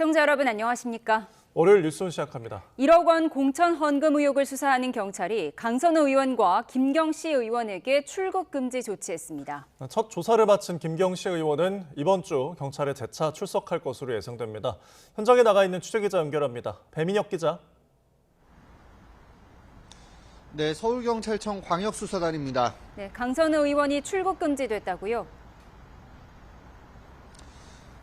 시청자 여러분 안녕하십니까? 월요일 뉴스 시작합니다. 1억 원 공천 헌금 의혹을 수사하는 경찰이 강선우 의원과 김경시 의원에게 출국 금지 조치했습니다. 첫 조사를 마친 김경시 의원은 이번 주 경찰에 재차 출석할 것으로 예상됩니다. 현장에 나가 있는 취재기자 연결합니다. 배민혁 기자. 네, 서울경찰청 광역수사단입니다. 네, 강선우 의원이 출국 금지됐다고요?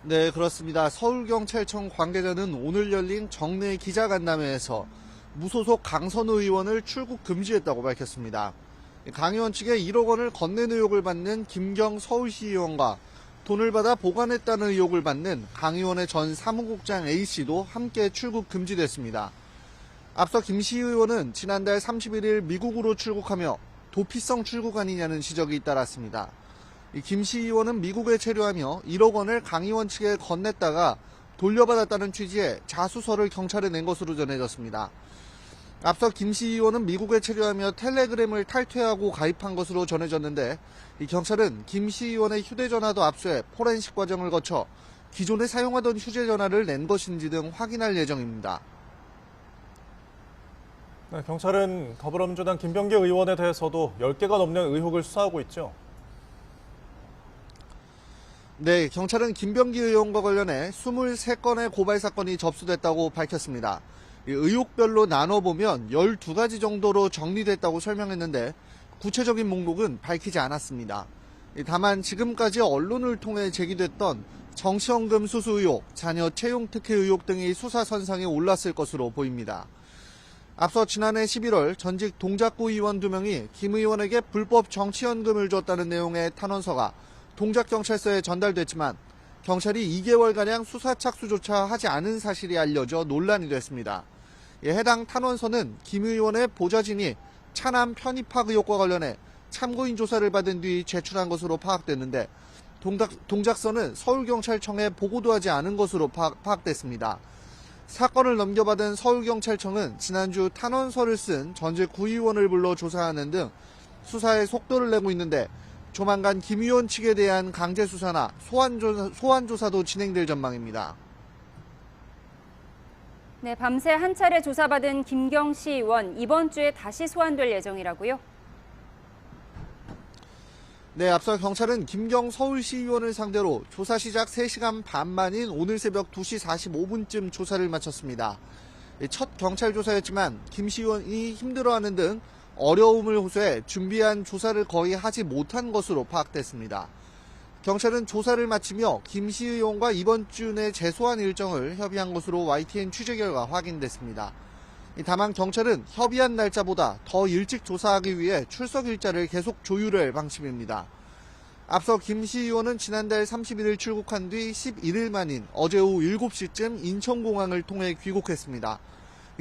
네, 그렇습니다. 서울경찰청 관계자는 오늘 열린 정례 기자간담회에서 무소속 강선우 의원을 출국 금지했다고 밝혔습니다. 강 의원 측에 1억 원을 건넨 의혹을 받는 김경 서울시 의원과 돈을 받아 보관했다는 의혹을 받는 강 의원의 전 사무국장 A씨도 함께 출국 금지됐습니다. 앞서 김씨 의원은 지난달 31일 미국으로 출국하며 도피성 출국 아니냐는 지적이 잇따랐습니다. 김씨 의원은 미국에 체류하며 1억 원을 강 의원 측에 건넸다가 돌려받았다는 취지의 자수서를 경찰에 낸 것으로 전해졌습니다. 앞서 김씨 의원은 미국에 체류하며 텔레그램을 탈퇴하고 가입한 것으로 전해졌는데 경찰은 김씨 의원의 휴대전화도 압수해 포렌식 과정을 거쳐 기존에 사용하던 휴대전화를 낸 것인지 등 확인할 예정입니다. 네, 경찰은 더불어민주당 김병기 의원에 대해서도 10개가 넘는 의혹을 수사하고 있죠. 네, 경찰은 김병기 의원과 관련해 23건의 고발 사건이 접수됐다고 밝혔습니다. 의혹별로 나눠보면 12가지 정도로 정리됐다고 설명했는데 구체적인 목록은 밝히지 않았습니다. 다만 지금까지 언론을 통해 제기됐던 정치헌금 수수 의혹, 자녀 채용 특혜 의혹 등이 수사 선상에 올랐을 것으로 보입니다. 앞서 지난해 11월 전직 동작구 의원 2명이 김 의원에게 불법 정치헌금을 줬다는 내용의 탄원서가 동작경찰서에 전달됐지만 경찰이 2개월가량 수사 착수조차 하지 않은 사실이 알려져 논란이 됐습니다. 해당 탄원서는 김 의원의 보좌진이 차남 편입학 의혹과 관련해 참고인 조사를 받은 뒤 제출한 것으로 파악됐는데 동작서는 서울경찰청에 보고도 하지 않은 것으로 파악됐습니다. 사건을 넘겨받은 서울경찰청은 지난주 탄원서를 쓴 전직 구의원을 불러 조사하는 등 수사에 속도를 내고 있는데 조만간 김 의원 측에 대한 강제수사나 소환조사도 진행될 전망입니다. 네, 밤새 한 차례 조사받은 김경시 의원 이번 주에 다시 소환될 예정이라고요? 네, 앞서 경찰은 김경 서울시 의원을 상대로 조사 시작 3시간 반 만인 오늘 새벽 2시 45분쯤 조사를 마쳤습니다. 첫 경찰 조사였지만 김 시 의원이 힘들어하는 등 어려움을 호소해 준비한 조사를 거의 하지 못한 것으로 파악됐습니다. 경찰은 조사를 마치며 김씨 의원과 이번 주 내 재소환 일정을 협의한 것으로 YTN 취재 결과 확인됐습니다. 다만 경찰은 협의한 날짜보다 더 일찍 조사하기 위해 출석 일자를 계속 조율할 방침입니다. 앞서 김씨 의원은 지난달 31일 출국한 뒤 11일 만인 어제 오후 7시쯤 인천공항을 통해 귀국했습니다.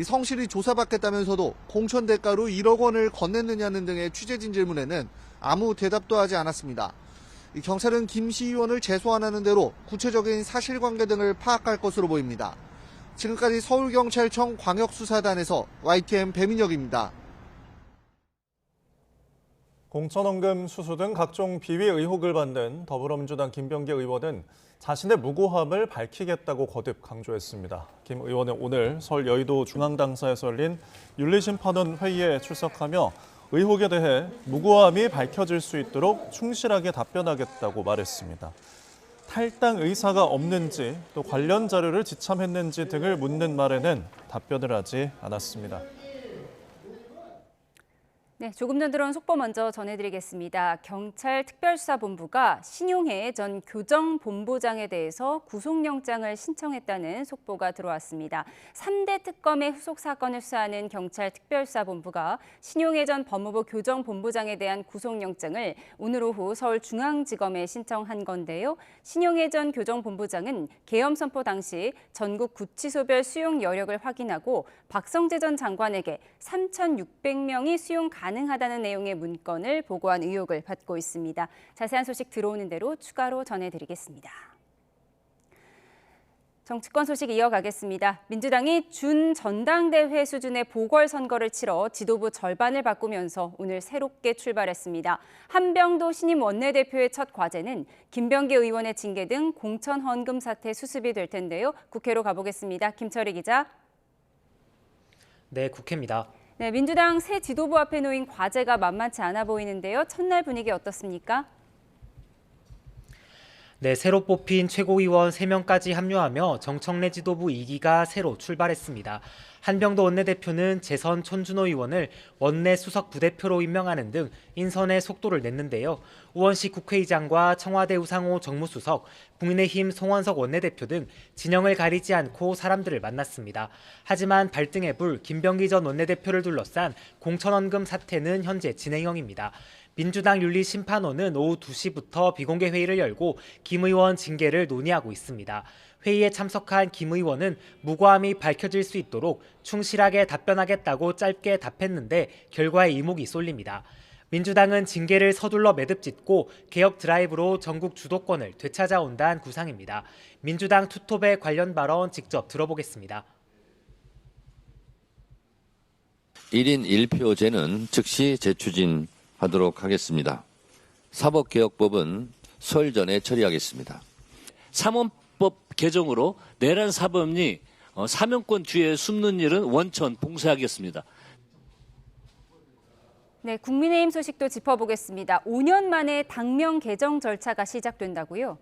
성실히 조사받겠다면서도 공천 대가로 1억 원을 건넸느냐는 등의 취재진 질문에는 아무 대답도 하지 않았습니다. 경찰은 김씨 의원을 재소환하는 대로 구체적인 사실관계 등을 파악할 것으로 보입니다. 지금까지 서울경찰청 광역수사단에서 YTN 배민혁입니다. 공천헌금 수수 등 각종 비위 의혹을 받는 더불어민주당 김병기 의원은 자신의 무고함을 밝히겠다고 거듭 강조했습니다. 김 의원은 오늘 서울 여의도 중앙당사에서 열린 윤리심판원 회의에 출석하며 의혹에 대해 무고함이 밝혀질 수 있도록 충실하게 답변하겠다고 말했습니다. 탈당 의사가 없는지 또 관련 자료를 지참했는지 등을 묻는 말에는 답변을 하지 않았습니다. 네, 조금 전 들어온 속보 먼저 전해드리겠습니다. 경찰 특별수사본부가 신용해 전 교정본부장에 대해서 구속영장을 신청했다는 속보가 들어왔습니다. 3대 특검의 후속 사건을 수사하는 경찰 특별수사본부가 신용해 전 법무부 교정본부장에 대한 구속영장을 오늘 오후 서울중앙지검에 신청한 건데요. 신용해 전 교정본부장은 계엄 선포 당시 전국 구치소별 수용 여력을 확인하고 박성재 전 장관에게 3,600명이 수용 가능하다는 내용의 문건을 보고한 의혹을 받고 있습니다. 자세한 소식 들어오는 대로 추가로 전해드리겠습니다. 정치권 소식 이어가겠습니다. 민주당이 준 전당대회 수준의 보궐선거를 치러 지도부 절반을 바꾸면서 오늘 새롭게 출발했습니다. 한병도 신임 원내대표의 첫 과제는 김병기 의원의 징계 등 공천 헌금 사태 수습이 될 텐데요. 국회로 가보겠습니다. 김철희 기자. 네, 국회입니다. 네, 민주당 새 지도부 앞에 놓인 과제가 만만치 않아 보이는데요. 첫날 분위기 어떻습니까? 네, 새로 뽑힌 최고위원 3명까지 합류하며 정청래 지도부 2기가 새로 출발했습니다. 한병도 원내대표는 재선 천준호 의원을 원내 수석 부대표로 임명하는 등 인선에 속도를 냈는데요. 우원식 국회의장과 청와대 우상호 정무수석, 국민의힘 송원석 원내대표 등 진영을 가리지 않고 사람들을 만났습니다. 하지만 발등에 불 김병기 전 원내대표를 둘러싼 공천헌금 사태는 현재 진행형입니다. 민주당 윤리심판원은 오후 2시부터 비공개 회의를 열고 김 의원 징계를 논의하고 있습니다. 회의에 참석한 김 의원은 무고함이 밝혀질 수 있도록 충실하게 답변하겠다고 짧게 답했는데 결과에 이목이 쏠립니다. 민주당은 징계를 서둘러 매듭짓고 개혁 드라이브로 전국 주도권을 되찾아온다는 구상입니다. 민주당 투톱의 관련 발언 직접 들어보겠습니다. 1인 1표제는 즉시 재추진하도록 하겠습니다. 사법개혁법은 설 전에 처리하겠습니다. 사문법 개정으로 내란 사범이 사면권 뒤에 숨는 일은 원천 봉쇄하겠습니다. 네, 국민의힘 소식도 짚어보겠습니다. 5년 만에 당명 개정 절차가 시작된다고요?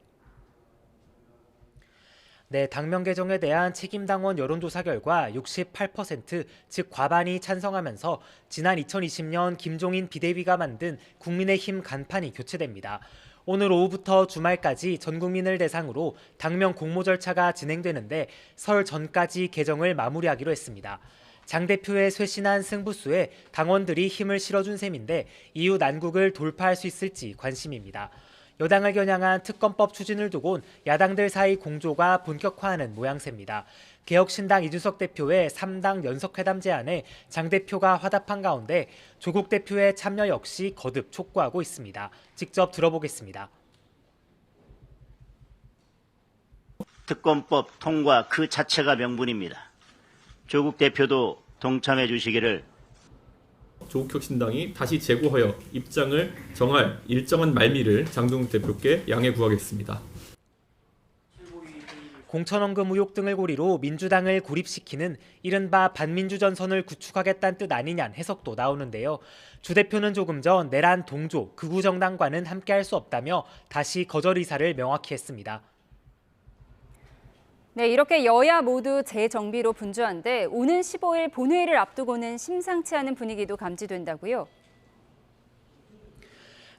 네, 당명 개정에 대한 책임당원 여론조사 결과 68%, 즉 과반이 찬성하면서 지난 2020년 김종인 비대위가 만든 국민의힘 간판이 교체됩니다. 오늘 오후부터 주말까지 전 국민을 대상으로 당명 공모 절차가 진행되는데 설 전까지 개정을 마무리하기로 했습니다. 장 대표의 쇄신한 승부수에 당원들이 힘을 실어준 셈인데 이후 난국을 돌파할 수 있을지 관심입니다. 여당을 겨냥한 특검법 추진을 두곤 야당들 사이 공조가 본격화하는 모양새입니다. 개혁신당 이준석 대표의 3당 연석회담 제안에 장 대표가 화답한 가운데 조국 대표의 참여 역시 거듭 촉구하고 있습니다. 직접 들어보겠습니다. 특검법 통과 그 자체가 명분입니다. 조국 대표도 동참해 주시기를. 조국혁신당이 다시 재고하여 입장을 정할 일정한 말미를 장동욱 대표께 양해 구하겠습니다. 공천헌금 의혹 등을 고리로 민주당을 고립시키는 이른바 반민주 전선을 구축하겠다는 뜻 아니냐는 해석도 나오는데요. 주 대표는 조금 전 내란 동조, 극우 정당과는 함께할 수 없다며 다시 거절 의사를 명확히 했습니다. 네, 이렇게 여야 모두 재정비로 분주한데 오는 15일 본회의를 앞두고는 심상치 않은 분위기도 감지된다고요?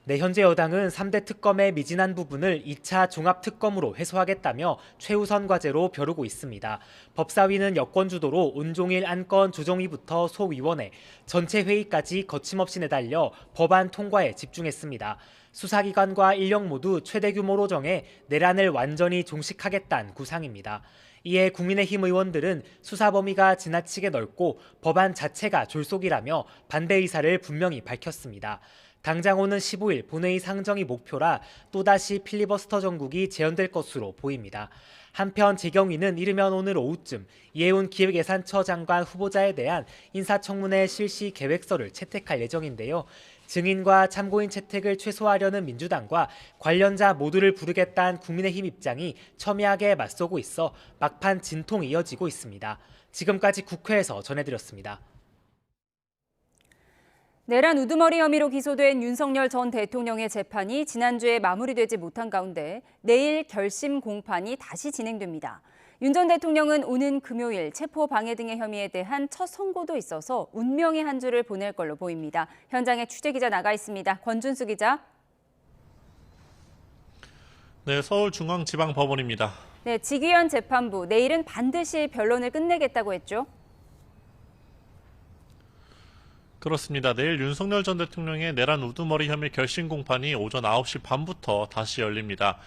네, 현재 여당은 3대 특검의 미진한 부분을 2차 종합특검으로 해소하겠다며 최우선 과제로 벼르고 있습니다. 법사위는 여권 주도로 온종일 안건 조정위부터 소위원회, 전체 회의까지 거침없이 내달려 법안 통과에 집중했습니다. 수사기관과 인력 모두 최대 규모로 정해 내란을 완전히 종식하겠다는 구상입니다. 이에 국민의힘 의원들은 수사 범위가 지나치게 넓고 법안 자체가 졸속이라며 반대 의사를 분명히 밝혔습니다. 당장 오는 15일 본회의 상정이 목표라 또다시 필리버스터 정국이 재현될 것으로 보입니다. 한편 재경위는 이르면 오늘 오후쯤 이해운 기획예산처 장관 후보자에 대한 인사청문회 실시 계획서를 채택할 예정인데요. 증인과 참고인 채택을 최소화하려는 민주당과 관련자 모두를 부르겠다는 국민의힘 입장이 첨예하게 맞서고 있어 막판 진통이 이어지고 있습니다. 지금까지 국회에서 전해드렸습니다. 내란 우두머리 혐의로 기소된 윤석열 전 대통령의 재판이 지난주에 마무리되지 못한 가운데 내일 결심 공판이 다시 진행됩니다. 윤 전 대통령은 오는 금요일 체포방해 등의 혐의에 대한 첫 선고도 있어서 운명의 한 주를 보낼 걸로 보입니다. 현장에 취재기자 나가 있습니다. 권준수 기자. 네, 서울중앙지방법원입니다. 네, 지기현 재판부 내일은 반드시 변론을 끝내겠다고 했죠? 그렇습니다. 내일 윤석열 전 대통령의 내란 우두머리 혐의 결심 공판이 오전 9시 반부터 다시 열립니다.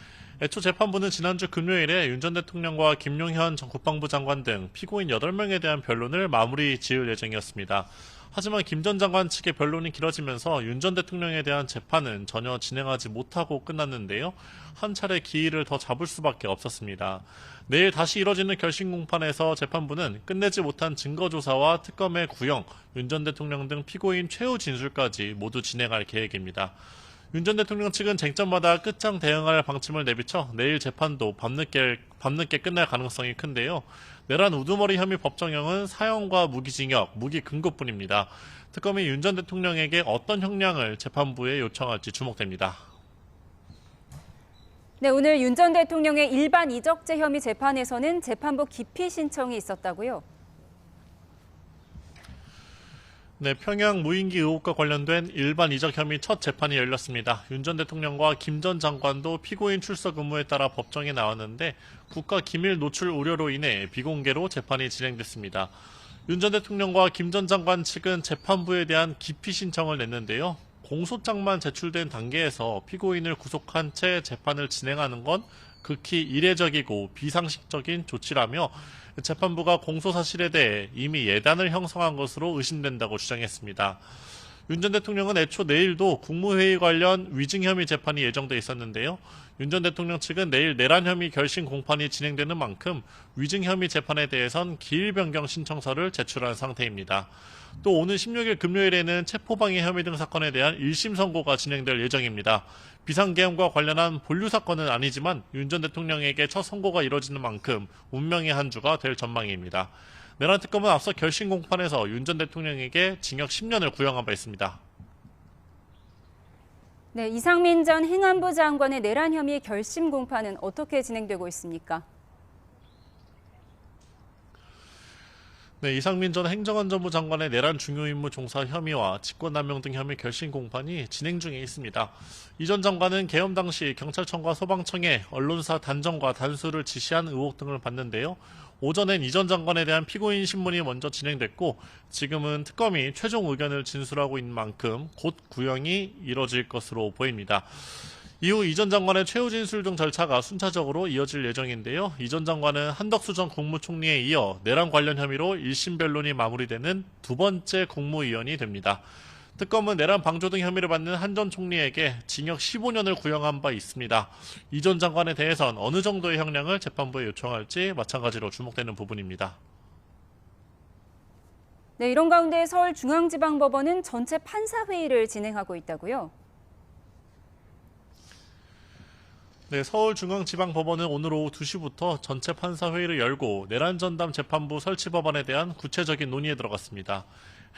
애초 재판부는 지난주 금요일에 윤 전 대통령과 김용현 전 국방부 장관 등 피고인 8명에 대한 변론을 마무리 지을 예정이었습니다. 하지만 김 전 장관 측의 변론이 길어지면서 윤 전 대통령에 대한 재판은 전혀 진행하지 못하고 끝났는데요. 한 차례 기일을 더 잡을 수밖에 없었습니다. 내일 다시 이뤄지는 결심 공판에서 재판부는 끝내지 못한 증거조사와 특검의 구형, 윤 전 대통령 등 피고인 최후 진술까지 모두 진행할 계획입니다. 윤 전 대통령 측은 쟁점마다 끝장 대응할 방침을 내비쳐 내일 재판도 밤늦게 끝날 가능성이 큰데요. 내란 우두머리 혐의 법정형은 사형과 무기징역, 무기금고뿐입니다. 특검이 윤 전 대통령에게 어떤 형량을 재판부에 요청할지 주목됩니다. 네, 오늘 윤 전 대통령의 일반 이적죄 혐의 재판에서는 재판부 기피 신청이 있었다고요? 네, 평양 무인기 의혹과 관련된 일반 이적 혐의 첫 재판이 열렸습니다. 윤 전 대통령과 김 전 장관도 피고인 출석 의무에 따라 법정에 나왔는데 국가 기밀 노출 우려로 인해 비공개로 재판이 진행됐습니다. 윤 전 대통령과 김 전 장관 측은 재판부에 대한 기피 신청을 냈는데요. 공소장만 제출된 단계에서 피고인을 구속한 채 재판을 진행하는 건 극히 이례적이고 비상식적인 조치라며 재판부가 공소사실에 대해 이미 예단을 형성한 것으로 의심된다고 주장했습니다. 윤 전 대통령은 애초 내일도 국무회의 관련 위증 혐의 재판이 예정돼 있었는데요. 윤 전 대통령 측은 내일 내란 혐의 결심 공판이 진행되는 만큼 위증 혐의 재판에 대해선 기일 변경 신청서를 제출한 상태입니다. 또 오는 16일 금요일에는 체포방해 혐의 등 사건에 대한 1심 선고가 진행될 예정입니다. 비상계엄과 관련한 본류 사건은 아니지만 윤 전 대통령에게 첫 선고가 이뤄지는 만큼 운명의 한 주가 될 전망입니다. 내란 특검은 앞서 결심 공판에서 윤 전 대통령에게 징역 10년을 구형한 바 있습니다. 네, 이상민 전 행안부 장관의 내란 혐의 결심 공판은 어떻게 진행되고 있습니까? 네, 이상민 전 행정안전부 장관의 내란 중요임무 종사 혐의와 직권남용 등 혐의 결심 공판이 진행 중에 있습니다. 이 전 장관은 계엄 당시 경찰청과 소방청에 언론사 단정과 단수를 지시한 의혹 등을 받는데요. 오전엔 이 전 장관에 대한 피고인 신문이 먼저 진행됐고 지금은 특검이 최종 의견을 진술하고 있는 만큼 곧 구형이 이뤄질 것으로 보입니다. 이후 이 전 장관의 최후 진술 등 절차가 순차적으로 이어질 예정인데요. 이 전 장관은 한덕수 전 국무총리에 이어 내란 관련 혐의로 1심 변론이 마무리되는 두 번째 국무위원이 됩니다. 특검은 내란 방조 등 혐의를 받는 한 전 총리에게 징역 15년을 구형한 바 있습니다. 이 전 장관에 대해선 어느 정도의 형량을 재판부에 요청할지 마찬가지로 주목되는 부분입니다. 네, 이런 가운데 서울중앙지방법원은 전체 판사회의를 진행하고 있다고요? 네, 서울중앙지방법원은 오늘 오후 2시부터 전체 판사회의를 열고 내란전담 재판부 설치 법안에 대한 구체적인 논의에 들어갔습니다.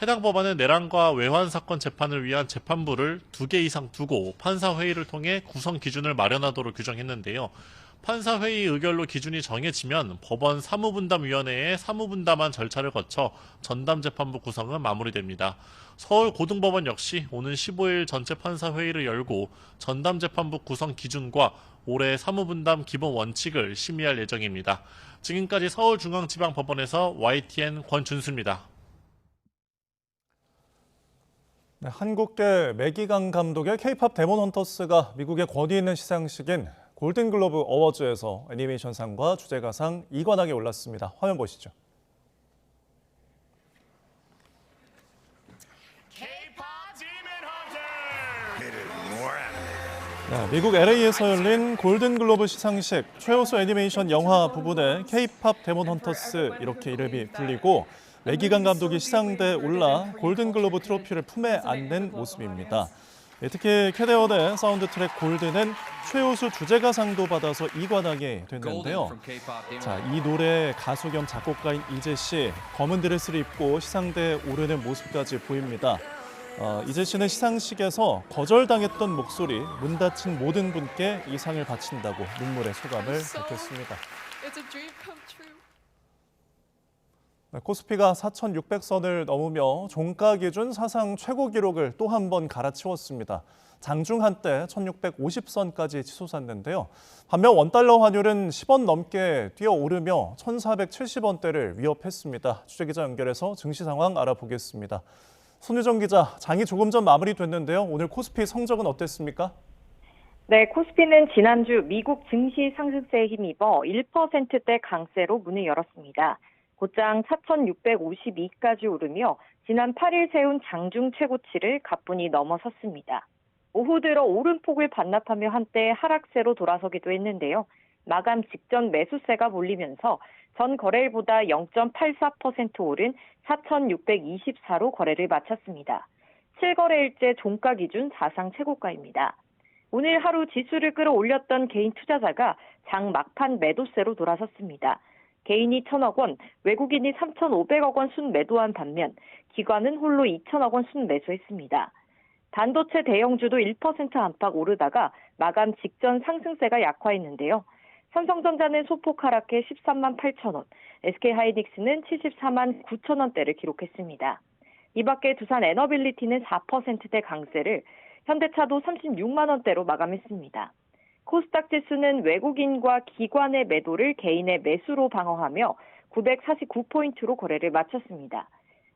해당 법안은 내란과 외환 사건 재판을 위한 재판부를 2개 이상 두고 판사회의를 통해 구성 기준을 마련하도록 규정했는데요. 판사회의 의결로 기준이 정해지면 법원 사무분담위원회의 사무분담한 절차를 거쳐 전담재판부 구성은 마무리됩니다. 서울고등법원 역시 오는 15일 전체 판사회의를 열고 전담재판부 구성 기준과 올해 사무분담 기본 원칙을 심의할 예정입니다. 지금까지 서울중앙지방법원에서 YTN 권준수입니다. 네, 한국계 매기강 감독의 K-팝 데몬 헌터스가 미국의 권위 있는 시상식인 골든글로브 어워즈에서 애니메이션상과 주제가상 2관왕에 올랐습니다. 화면 보시죠. 네, 미국 LA에서 열린 골든글로브 시상식 최우수 애니메이션 영화 부분에 K-팝 데몬 헌터스 이렇게 이름이 불리고 매기강 감독이 시상대에 올라 골든글로브 트로피를 품에 안는 모습입니다. 특히 캐데언의 사운드 트랙 골든은 최우수 주제가상도 받아서 2관왕이 됐는데요. 자, 이 노래 가수 겸 작곡가인 이재 씨 검은 드레스를 입고 시상대에 오르는 모습까지 보입니다. 이재 씨는 시상식에서 거절당했던 목소리, 문 닫힌 모든 분께 이 상을 바친다고 눈물의 소감을 밝혔습니다. 코스피가 4,600선을 넘으며 종가 기준 사상 최고 기록을 또 한 번 갈아치웠습니다. 장중 한때 1,650선까지 치솟았는데요. 반면 원달러 환율은 10원 넘게 뛰어오르며 1,470원대를 위협했습니다. 취재기자 연결해서 증시 상황 알아보겠습니다. 손유정 기자, 장이 조금 전 마무리됐는데요. 오늘 코스피 성적은 어땠습니까? 네, 코스피는 지난주 미국 증시 상승세에 힘입어 1%대 강세로 문을 열었습니다. 곧장 4,652까지 오르며 지난 8일 세운 장중 최고치를 가뿐히 넘어섰습니다. 오후 들어 오름폭을 반납하며 한때 하락세로 돌아서기도 했는데요. 마감 직전 매수세가 몰리면서 전 거래일보다 0.84% 오른 4,624로 거래를 마쳤습니다. 7거래일째 종가 기준 사상 최고가입니다. 오늘 하루 지수를 끌어올렸던 개인 투자자가 장 막판 매도세로 돌아섰습니다. 개인이 1,000억 원, 외국인이 3,500억 원 순매도한 반면 기관은 홀로 2,000억 원 순매수했습니다. 반도체 대형주도 1% 안팎 오르다가 마감 직전 상승세가 약화했는데요. 삼성전자는 소폭 하락해 13만 8천 원, SK하이닉스는 74만 9천 원대를 기록했습니다. 이 밖에 두산 에너빌리티는 4%대 강세를, 현대차도 36만 원대로 마감했습니다. 코스닥 지수는 외국인과 기관의 매도를 개인의 매수로 방어하며 949포인트로 거래를 마쳤습니다.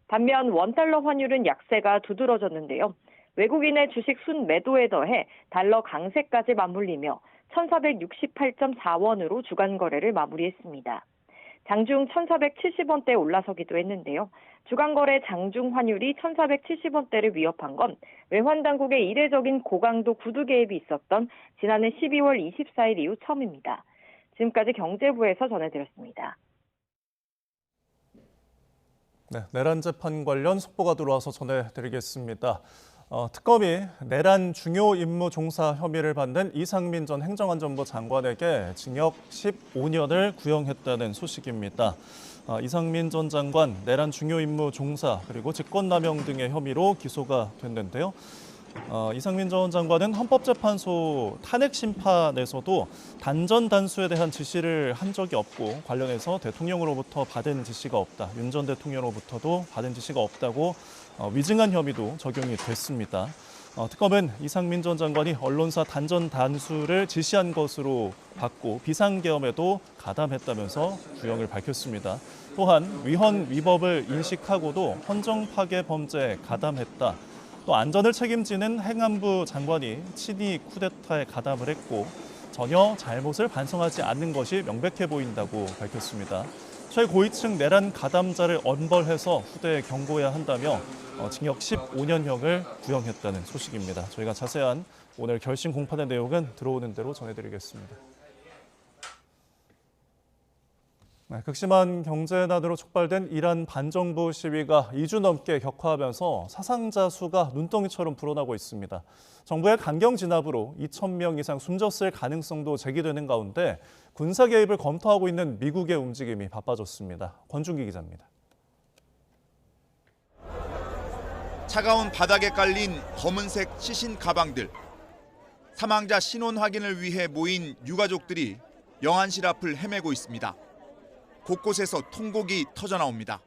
반면 원달러 환율은 약세가 두드러졌는데요. 외국인의 주식 순매도에 더해 달러 강세까지 맞물리며 1,468.4원으로 주간 거래를 마무리했습니다. 장중 1,470원대에 올라서기도 했는데요. 주간 거래 장중 환율이 1,470원대를 위협한 건 외환당국의 이례적인 고강도 구두 개입이 있었던 지난해 12월 24일 이후 처음입니다. 지금까지 경제부에서 전해드렸습니다. 네, 내란 재판 관련 속보가 들어와서 전해드리겠습니다. 특검이 내란 중요 임무 종사 혐의를 받는 이상민 전 행정안전부 장관에게 징역 15년을 구형했다는 소식입니다. 이상민 전 장관 내란 중요 임무 종사 그리고 직권남용 등의 혐의로 기소가 됐는데요. 이상민 전 장관은 헌법재판소 탄핵 심판에서도 단전 단수에 대한 지시를 한 적이 없고 관련해서 대통령으로부터 받은 지시가 없다. 윤 전 대통령으로부터도 받은 지시가 없다고 위증한 혐의도 적용이 됐습니다. 특검은 이상민 전 장관이 언론사 단전 단수를 지시한 것으로 봤고 비상계엄에도 가담했다면서 구형을 밝혔습니다. 또한 위헌 위법을 인식하고도 헌정 파괴 범죄에 가담했다. 또 안전을 책임지는 행안부 장관이 친위 쿠데타에 가담을 했고 전혀 잘못을 반성하지 않는 것이 명백해 보인다고 밝혔습니다. 최고위층 내란 가담자를 엄벌해서 후대에 경고해야 한다며 징역 15년형을 구형했다는 소식입니다. 저희가 자세한 오늘 결심 공판의 내용은 들어오는 대로 전해드리겠습니다. 네, 극심한 경제난으로 촉발된 이란 반정부 시위가 2주 넘게 격화하면서 사상자 수가 눈덩이처럼 불어나고 있습니다. 정부의 강경 진압으로 2,000명 이상 숨졌을 가능성도 제기되는 가운데 군사 개입을 검토하고 있는 미국의 움직임이 바빠졌습니다. 권준기 기자입니다. 차가운 바닥에 깔린 검은색 시신 가방들. 사망자 신원 확인을 위해 모인 유가족들이 영안실 앞을 헤매고 있습니다. 곳곳에서 통곡이 터져나옵니다.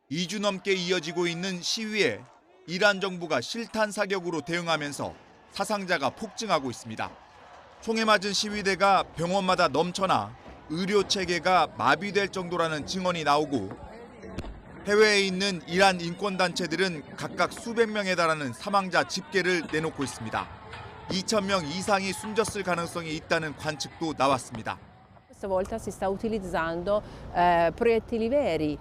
이 주 넘게 이어지고 있는 시위에 이란 정부가 실탄 사격으로 대응하면서 사상자가 폭증하고 있습니다. 총에 맞은 시위대가 병원마다 넘쳐나 의료 체계가 마비될 정도라는 증언이 나오고 해외에 있는 이란 인권단체들은 각각 수백 명에 달하는 사망자 집계를 내놓고 있습니다. 2,000명 이상이 숨졌을 가능성이 있다는 관측도 나왔습니다. Questa volta si sta utilizzando proiettili veri,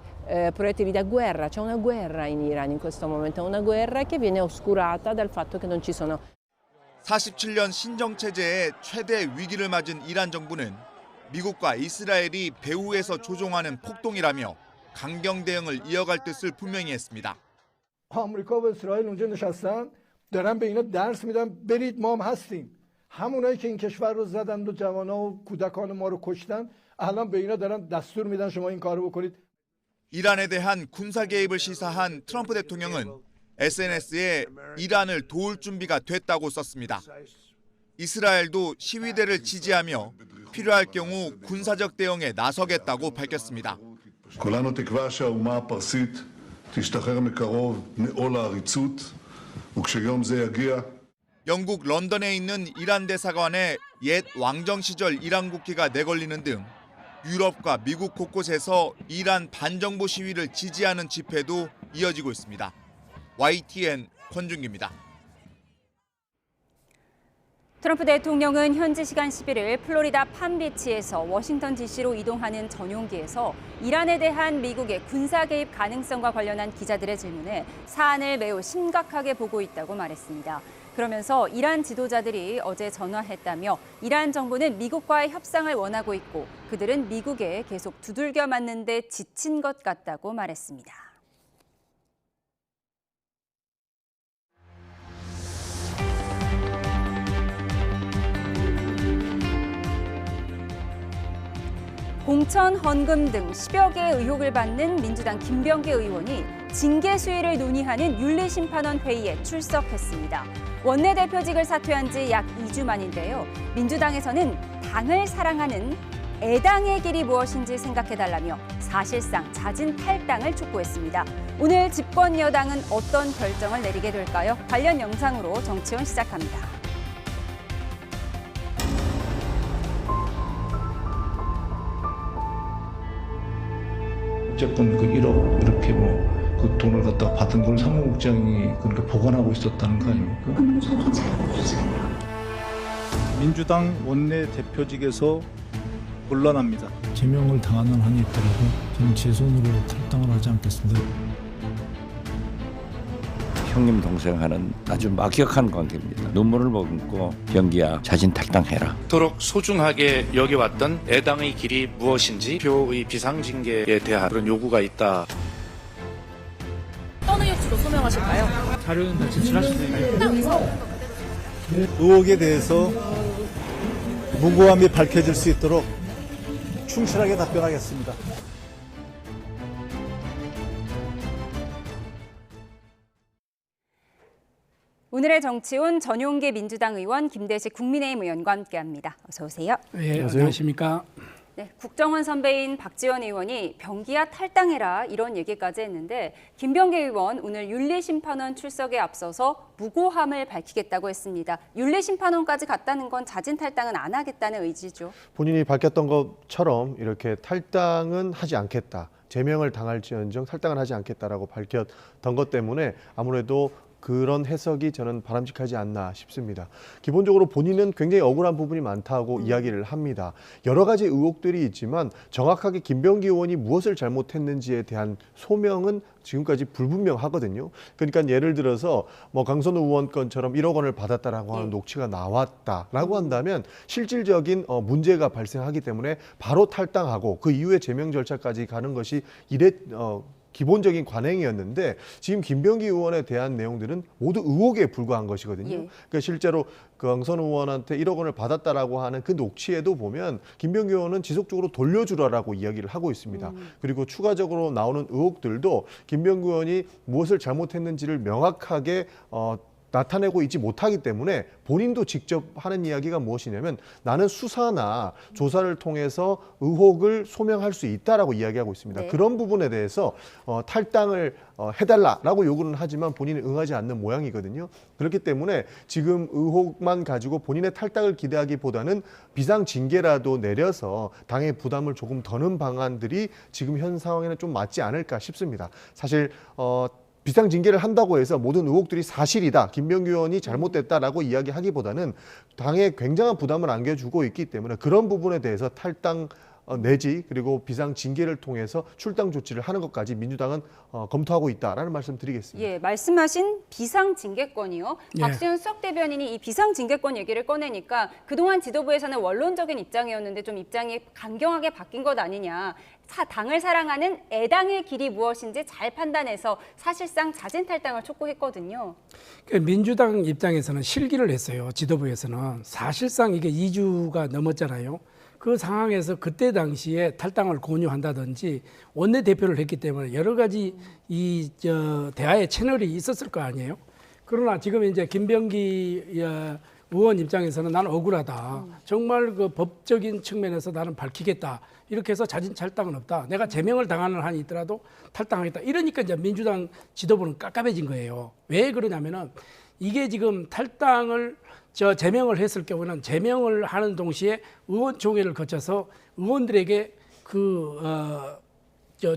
proiettili da guerra. C'è una guerra in Iran in questo momento, una guerra che viene oscurata dal fatto che non ci sono. 47년 신정체제의 최대 위기를 맞은 이란 정부는 미국과 이스라엘이 배후에서 조종하는 폭동이라며 강경 대응을 이어갈 뜻을 분명히 했습니다. آمریکا و اسرائیل اونجا نشستن دارن به اینا درس میدن برید ما هم هستیم همونایی که این کشور رو زدند و جوانا و کودکان ما رو کشتن الان به اینا دارن دستور میدن شما این کارو بکنید. 이란에 대한 군사 개입을 시사한 트럼프 대통령은 SNS에 이란을 도울 준비가 됐다고 썼습니다. 이스라엘도 시위대를 지지하며 필요할 경우 군사적 대응에 나서겠다고 밝혔습니다. כולנו תקווה שהאומה הפרסית תשתחרר מקרוב מעול העריצות וכשיום זה יגיע 영국 런던에 있는 이란 대사관에 옛 왕정 시절 이란 국기가 내걸리는 등 유럽과 미국 곳곳에서 이란 반정부 시위를 지지하는 집회도 이어지고 있습니다. YTN 권준기입니다. 트럼프 대통령은 현지 시간 11일 플로리다 팜비치에서 워싱턴 DC로 이동하는 전용기에서 이란에 대한 미국의 군사 개입 가능성과 관련한 기자들의 질문에 사안을 매우 심각하게 보고 있다고 말했습니다. 그러면서 이란 지도자들이 어제 전화했다며 이란 정부는 미국과의 협상을 원하고 있고 그들은 미국에 계속 두들겨 맞는 데 지친 것 같다고 말했습니다. 공천, 헌금 등 10여 개의 의혹을 받는 민주당 김병기 의원이 징계 수위를 논의하는 윤리심판원 회의에 출석했습니다. 원내대표직을 사퇴한 지 약 2주 만인데요. 민주당에서는 당을 사랑하는 애당의 길이 무엇인지 생각해달라며 사실상 자진 탈당을 촉구했습니다. 오늘 집권 여당은 어떤 결정을 내리게 될까요? 관련 영상으로 정치원 시작합니다. 어쨌건 그 1억 이렇게 뭐 그 돈을 갖다가 받은 걸 사무국장이 그렇게 보관하고 있었다는 거 아닙니까? 민주당 원내대표직에서 물러납니다. 제명을 당하는 한이 있더라도 저는 제 손으로 탈당을 하지 않겠습니다. 형님 동생하는 아주 막역한 관계입니다. 눈물을 머금고 병기야 자진 탈당해라. 그토록 소중하게 여겨왔던 애당의 길이 무엇인지 표의 비상징계에 대한 그런 요구가 있다. 어떤 의혹으로 소명하실까요? 자료는 다 제출하시네요. 당에서 의혹에 대해서 무고함이 밝혀질 수 있도록 충실하게 답변하겠습니다. 오늘의 정치온 전용기 민주당 의원 김대식 국민의힘 의원과 함께합니다. 어서 오세요. 네, 안녕하십니까. 네, 국정원 선배인 박지원 의원이 병기야 탈당해라 이런 얘기까지 했는데 김병기 의원 오늘 윤리심판원 출석에 앞서서 무고함을 밝히겠다고 했습니다. 윤리심판원까지 갔다는 건 자진 탈당은 안 하겠다는 의지죠. 본인이 밝혔던 것처럼 이렇게 탈당은 하지 않겠다. 제명을 당할지언정 탈당을 하지 않겠다라고 밝혔던 것 때문에 아무래도 그런 해석이 저는 바람직하지 않나 싶습니다. 기본적으로 본인은 굉장히 억울한 부분이 많다고 이야기를 합니다. 여러 가지 의혹들이 있지만 정확하게 김병기 의원이 무엇을 잘못했는지에 대한 소명은 지금까지 불분명하거든요. 그러니까 예를 들어서 뭐 강선우 의원 건처럼 1억 원을 받았다라고 하는 녹취가 나왔다라고 한다면 실질적인 문제가 발생하기 때문에 바로 탈당하고 그 이후에 제명 절차까지 가는 것이 기본적인 관행이었는데 지금 김병기 의원에 대한 내용들은 모두 의혹에 불과한 것이거든요. 그러니까 실제로 강선우 의원한테 1억 원을 받았다라고 하는 그 녹취에도 보면 김병기 의원은 지속적으로 돌려주라라고 이야기를 하고 있습니다. 그리고 추가적으로 나오는 의혹들도 김병기 의원이 무엇을 잘못했는지를 명확하게 나타내고 있지 못하기 때문에 본인도 직접 하는 이야기가 무엇이냐면 나는 수사나 조사를 통해서 의혹을 소명할 수 있다라고 이야기하고 있습니다. 그런 부분에 대해서 탈당을 해달라라고 요구는 하지만 본인이 응하지 않는 모양이거든요. 그렇기 때문에 지금 의혹만 가지고 본인의 탈당을 기대하기보다는 비상징계라도 내려서 당의 부담을 조금 더는 방안들이 지금 현 상황에는 좀 맞지 않을까 싶습니다. 사실 비상징계를 한다고 해서 모든 의혹들이 사실이다. 김병기 의원이 잘못됐다라고 이야기하기보다는 당에 굉장한 부담을 안겨주고 있기 때문에 그런 부분에 대해서 탈당 내지 그리고 비상징계를 통해서 출당 조치를 하는 것까지 민주당은 검토하고 있다라는 말씀 드리겠습니다. 예, 말씀하신 비상징계권이요. 박지원 수석 대변인이 이 비상징계권 얘기를 꺼내니까 그동안 지도부에서는 원론적인 입장이었는데 좀 입장이 강경하게 바뀐 것 아니냐. 당을 사랑하는 애당의 길이 무엇인지 잘 판단해서 사실상 자진 탈당을 촉구했거든요. 민주당 입장에서는 실기를 했어요. 지도부에서는. 사실상 이게 2주가 넘었잖아요. 그 상황에서 그때 당시에 탈당을 권유한다든지 원내대표를 했기 때문에 여러 가지 대화의 채널이 있었을 거 아니에요. 그러나 지금 이제 김병기 의원 입장에서는 나는 억울하다. 정말 그 법적인 측면에서 나는 밝히겠다. 이렇게 해서 자진 탈당은 없다. 내가 제명을 당하는 한이 있더라도 탈당하겠다. 이러니까 이제 민주당 지도부는 깝깝해진 거예요. 왜 그러냐면은 이게 지금 탈당을 제명을 했을 경우는 제명을 하는 동시에 의원총회를 거쳐서 의원들에게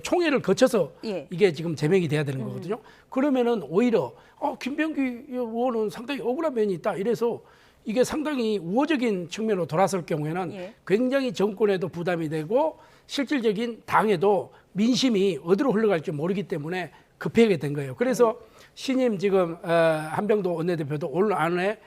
총회를 거쳐서 이게 지금 제명이 돼야 되는 거거든요. 그러면은 오히려 김병기 의원은 상당히 억울한 면이 있다. 이래서 이게 상당히 우호적인 측면으로 돌아설 경우에는 굉장히 정권에도 부담이 되고 실질적인 당에도 민심이 어디로 흘러갈지 모르기 때문에 급하게 된 거예요. 그래서 신임 지금 한병도 원내대표도 오늘 안에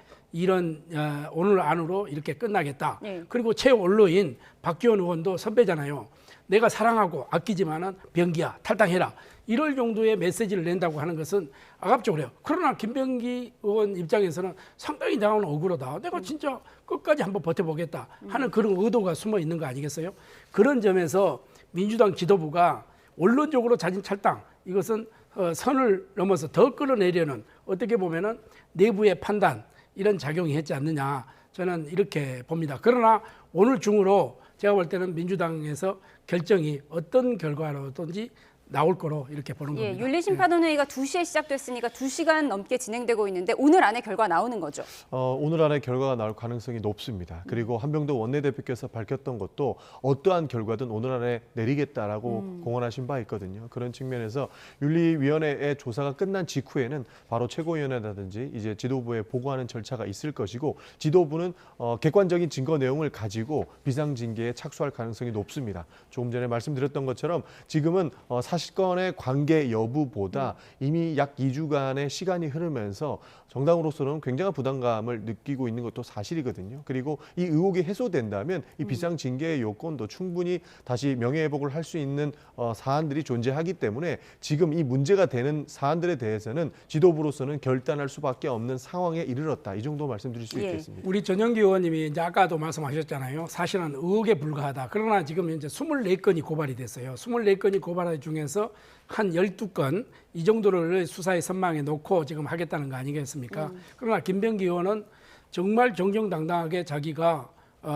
오늘 안으로 이렇게 끝나겠다. 네. 그리고 최원로인 박지원 의원도 선배잖아요. 내가 사랑하고 아끼지만은 병기야 탈당해라. 이럴 정도의 메시지를 낸다고 하는 것은 아깝죠. 그러나 김병기 의원 입장에서는 상당히 나오는 억울하다. 내가 진짜 끝까지 한번 버텨보겠다 하는 그런 의도가 숨어 있는 거 아니겠어요? 그런 점에서 민주당 지도부가 원론적으로 자진 탈당 이것은 선을 넘어서 더 끌어내려는 어떻게 보면은 내부의 판단 이런 작용이 했지 않느냐 저는 이렇게 봅니다. 그러나 오늘 중으로 제가 볼 때는 민주당에서 결정이 어떤 결과로든지 나올 거로 이렇게 보는 겁니다. 윤리심판원회의가 2시에 시작됐으니까 2시간 넘게 진행되고 있는데 오늘 안에 결과 나오는 거죠? 오늘 안에 결과가 나올 가능성이 높습니다. 그리고 한병도 원내대표께서 밝혔던 것도 어떠한 결과든 오늘 안에 내리겠다라고 공언하신 바 있거든요. 그런 측면에서 윤리위원회의 조사가 끝난 직후에는 바로 최고위원회라든지 이제 지도부에 보고하는 절차가 있을 것이고 지도부는 객관적인 증거 내용을 가지고 비상징계에 착수할 가능성이 높습니다. 조금 전에 말씀드렸던 것처럼 지금은 사실권의 관계 여부보다 이미 약 2주간의 시간이 흐르면서 정당으로서는 굉장한 부담감을 느끼고 있는 것도 사실이거든요. 그리고 이 의혹이 해소된다면 이 비상징계의 요건도 충분히 다시 명예회복을 할 수 있는 사안들이 존재하기 때문에 지금 이 문제가 되는 사안들에 대해서는 지도부로서는 결단할 수밖에 없는 상황에 이르렀다. 이 정도 말씀드릴 수 있겠습니다. 우리 전영기 의원님이 이제 아까도 말씀하셨잖아요. 사실은 의혹에 불과하다. 그러나 지금 이제 24건이 고발이 됐어요. 24건이 고발 중에서 한 12건 이 정도를 수사의 선망에 놓고 지금 하겠다는 거 아니겠습니까? 그러나 김병기 의원은 정말 정정당당하게 자기가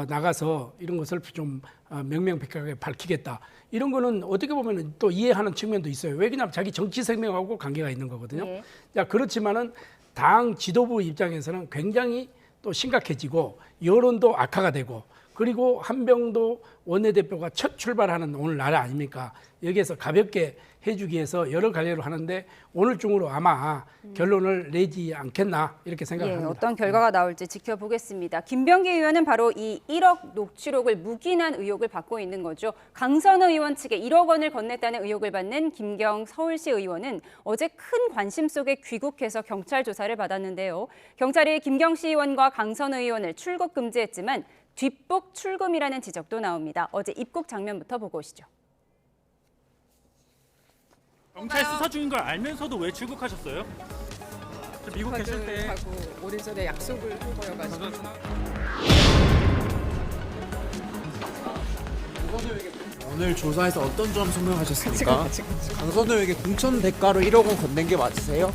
나가서 이런 것을 좀 명명백백하게 밝히겠다. 이런 거는 어떻게 보면 또 이해하는 측면도 있어요. 왜냐하면 자기 정치 생명하고 관계가 있는 거거든요. 네. 자, 그렇지만은 당 지도부 입장에서는 굉장히 또 심각해지고 여론도 악화가 되고 그리고 한병도 원내대표가 첫 출발하는 오늘 날 아닙니까? 여기에서 가볍게 해주기 위해서 여러 갈래로 하는데 오늘 중으로 아마 결론을 내지 않겠나 이렇게 생각합니다. 어떤 결과가 나올지 지켜보겠습니다. 김병기 의원은 바로 이 1억 녹취록을 묵인한 의혹을 받고 있는 거죠. 강선우 의원 측에 1억 원을 건넸다는 의혹을 받는 김경 서울시 의원은 어제 큰 관심 속에 귀국해서 경찰 조사를 받았는데요. 경찰이 김경시 의원과 강선우 의원을 출국 금지했지만 뒷북 출금이라는 지적도 나옵니다. 어제 입국 장면부터 보고 오시죠. 경찰 수사 중인 걸 알면서도 왜 출국하셨어요? 미국 계실 때 하고 오래전에 약속을 한 거여가지고. 오늘 조사에서 어떤 점 설명하셨습니까? 강선우에게 공천 대가로 1억 원 건넨 게 맞으세요?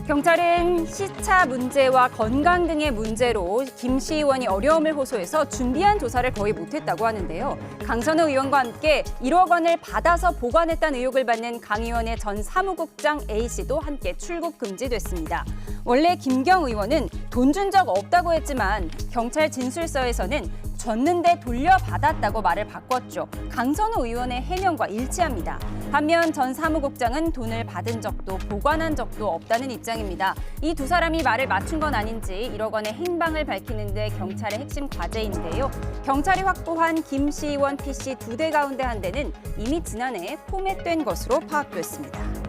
경찰은 시차 문제와 건강 등의 문제로 김 시 의원이 어려움을 호소해서 준비한 조사를 거의 못했다고 하는데요. 강선우 의원과 함께 1억 원을 받아서 보관했다는 의혹을 받는 강 의원의 전 사무국장 A씨도 함께 출국 금지됐습니다. 원래 김경 의원은 돈 준 적 없다고 했지만 경찰 진술서에서는 줬는데 돌려받았다고 말을 바꿨죠. 강선우 의원의 해명과 일치합니다. 반면 전 사무국장은 돈을 받은 적도 보관한 적도 없다는 입장입니다. 이 두 사람이 말을 맞춘 건 아닌지 1억 원의 행방을 밝히는 데 경찰의 핵심 과제인데요. 경찰이 확보한 김 시 의원 PC 2대 가운데 한 대는 이미 지난해 포맷된 것으로 파악됐습니다.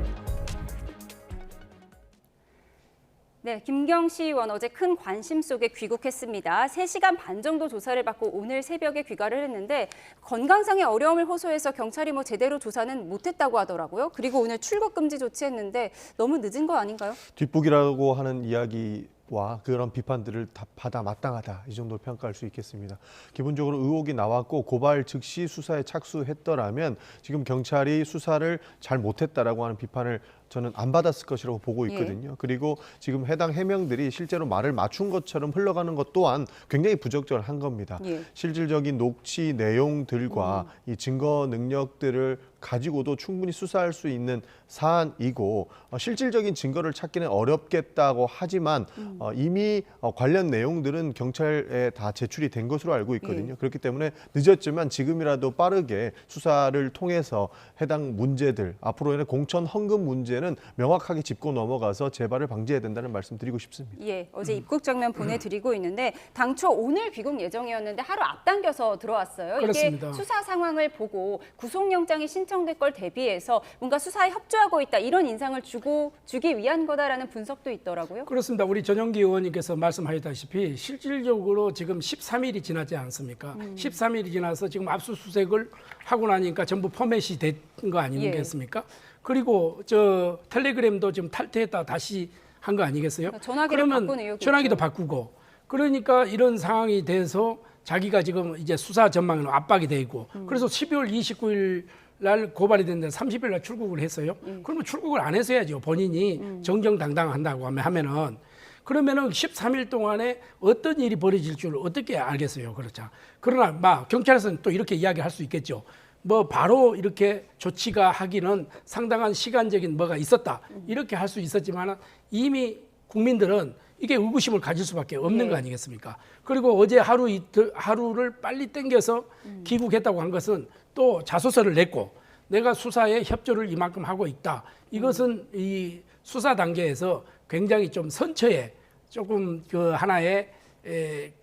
네, 김경시 의원 어제 큰 관심 속에 귀국했습니다. 3시간 반 정도 조사를 받고 오늘 새벽에 귀가를 했는데 건강상의 어려움을 호소해서 경찰이 제대로 조사는 못했다고 하더라고요. 그리고 오늘 출국 금지 조치했는데 너무 늦은 거 아닌가요? 뒷북이라고 하는 이야기와 그런 비판들을 다 받아 마땅하다 이 정도 평가할 수 있겠습니다. 기본적으로 의혹이 나왔고 고발 즉시 수사에 착수했더라면 지금 경찰이 수사를 잘 못했다라고 하는 비판을 저는 안 받았을 것이라고 보고 있거든요. 그리고 지금 해당 해명들이 실제로 말을 맞춘 것처럼 흘러가는 것 또한 굉장히 부적절한 겁니다. 실질적인 녹취 내용들과 이 증거 능력들을 가지고도 충분히 수사할 수 있는 사안이고 실질적인 증거를 찾기는 어렵겠다고 하지만 이미 관련 내용들은 경찰에 다 제출이 된 것으로 알고 있거든요. 그렇기 때문에 늦었지만 지금이라도 빠르게 수사를 통해서 해당 문제들 앞으로의 공천 헌금 문제는 명확하게 짚고 넘어가서 재발을 방지해야 된다는 말씀 드리고 싶습니다. 어제 입국 장면 보내드리고 있는데 당초 오늘 귀국 예정이었는데 하루 앞당겨서 들어왔어요. 그렇습니다. 이게 수사 상황을 보고 구속영장이 신청 설정될 걸 대비해서 뭔가 수사에 협조하고 있다 이런 인상을 주기 위한 거다라는 분석도 있더라고요. 그렇습니다. 우리 전용기 의원님께서 말씀하셨다시피 실질적으로 지금 13일이 지나지 않습니까? 13일이 지나서 지금 압수수색을 하고 나니까 전부 포맷이 된 거 아니겠습니까? 그리고 저 텔레그램도 지금 탈퇴했다 다시 한 거 아니겠어요? 전화기를 바꾼 의혹이 전화기도 있죠. 바꾸고 그러니까 이런 상황이 돼서 자기가 지금 이제 수사 전망에는 압박이 돼 있고 그래서 12월 29일 날 고발이 됐는데 30일 날 출국을 했어요. 그러면 출국을 안 했어야죠. 본인이 정정당당한다고 하면은 그러면은 13일 동안에 어떤 일이 벌어질 줄 어떻게 알겠어요. 그렇죠. 그러나 막 경찰에서는 또 이렇게 이야기할 수 있겠죠. 뭐 바로 이렇게 조치가 하기는 상당한 시간적인 뭐가 있었다. 이렇게 할 수 있었지만 이미 국민들은 이게 의구심을 가질 수밖에 없는 거 아니겠습니까? 그리고 어제 하루 이틀 하루를 빨리 땡겨서 귀국했다고 한 것은 또 자소서를 냈고 내가 수사에 협조를 이만큼 하고 있다. 이것은 이 수사 단계에서 굉장히 좀 선처에 조금 그 하나의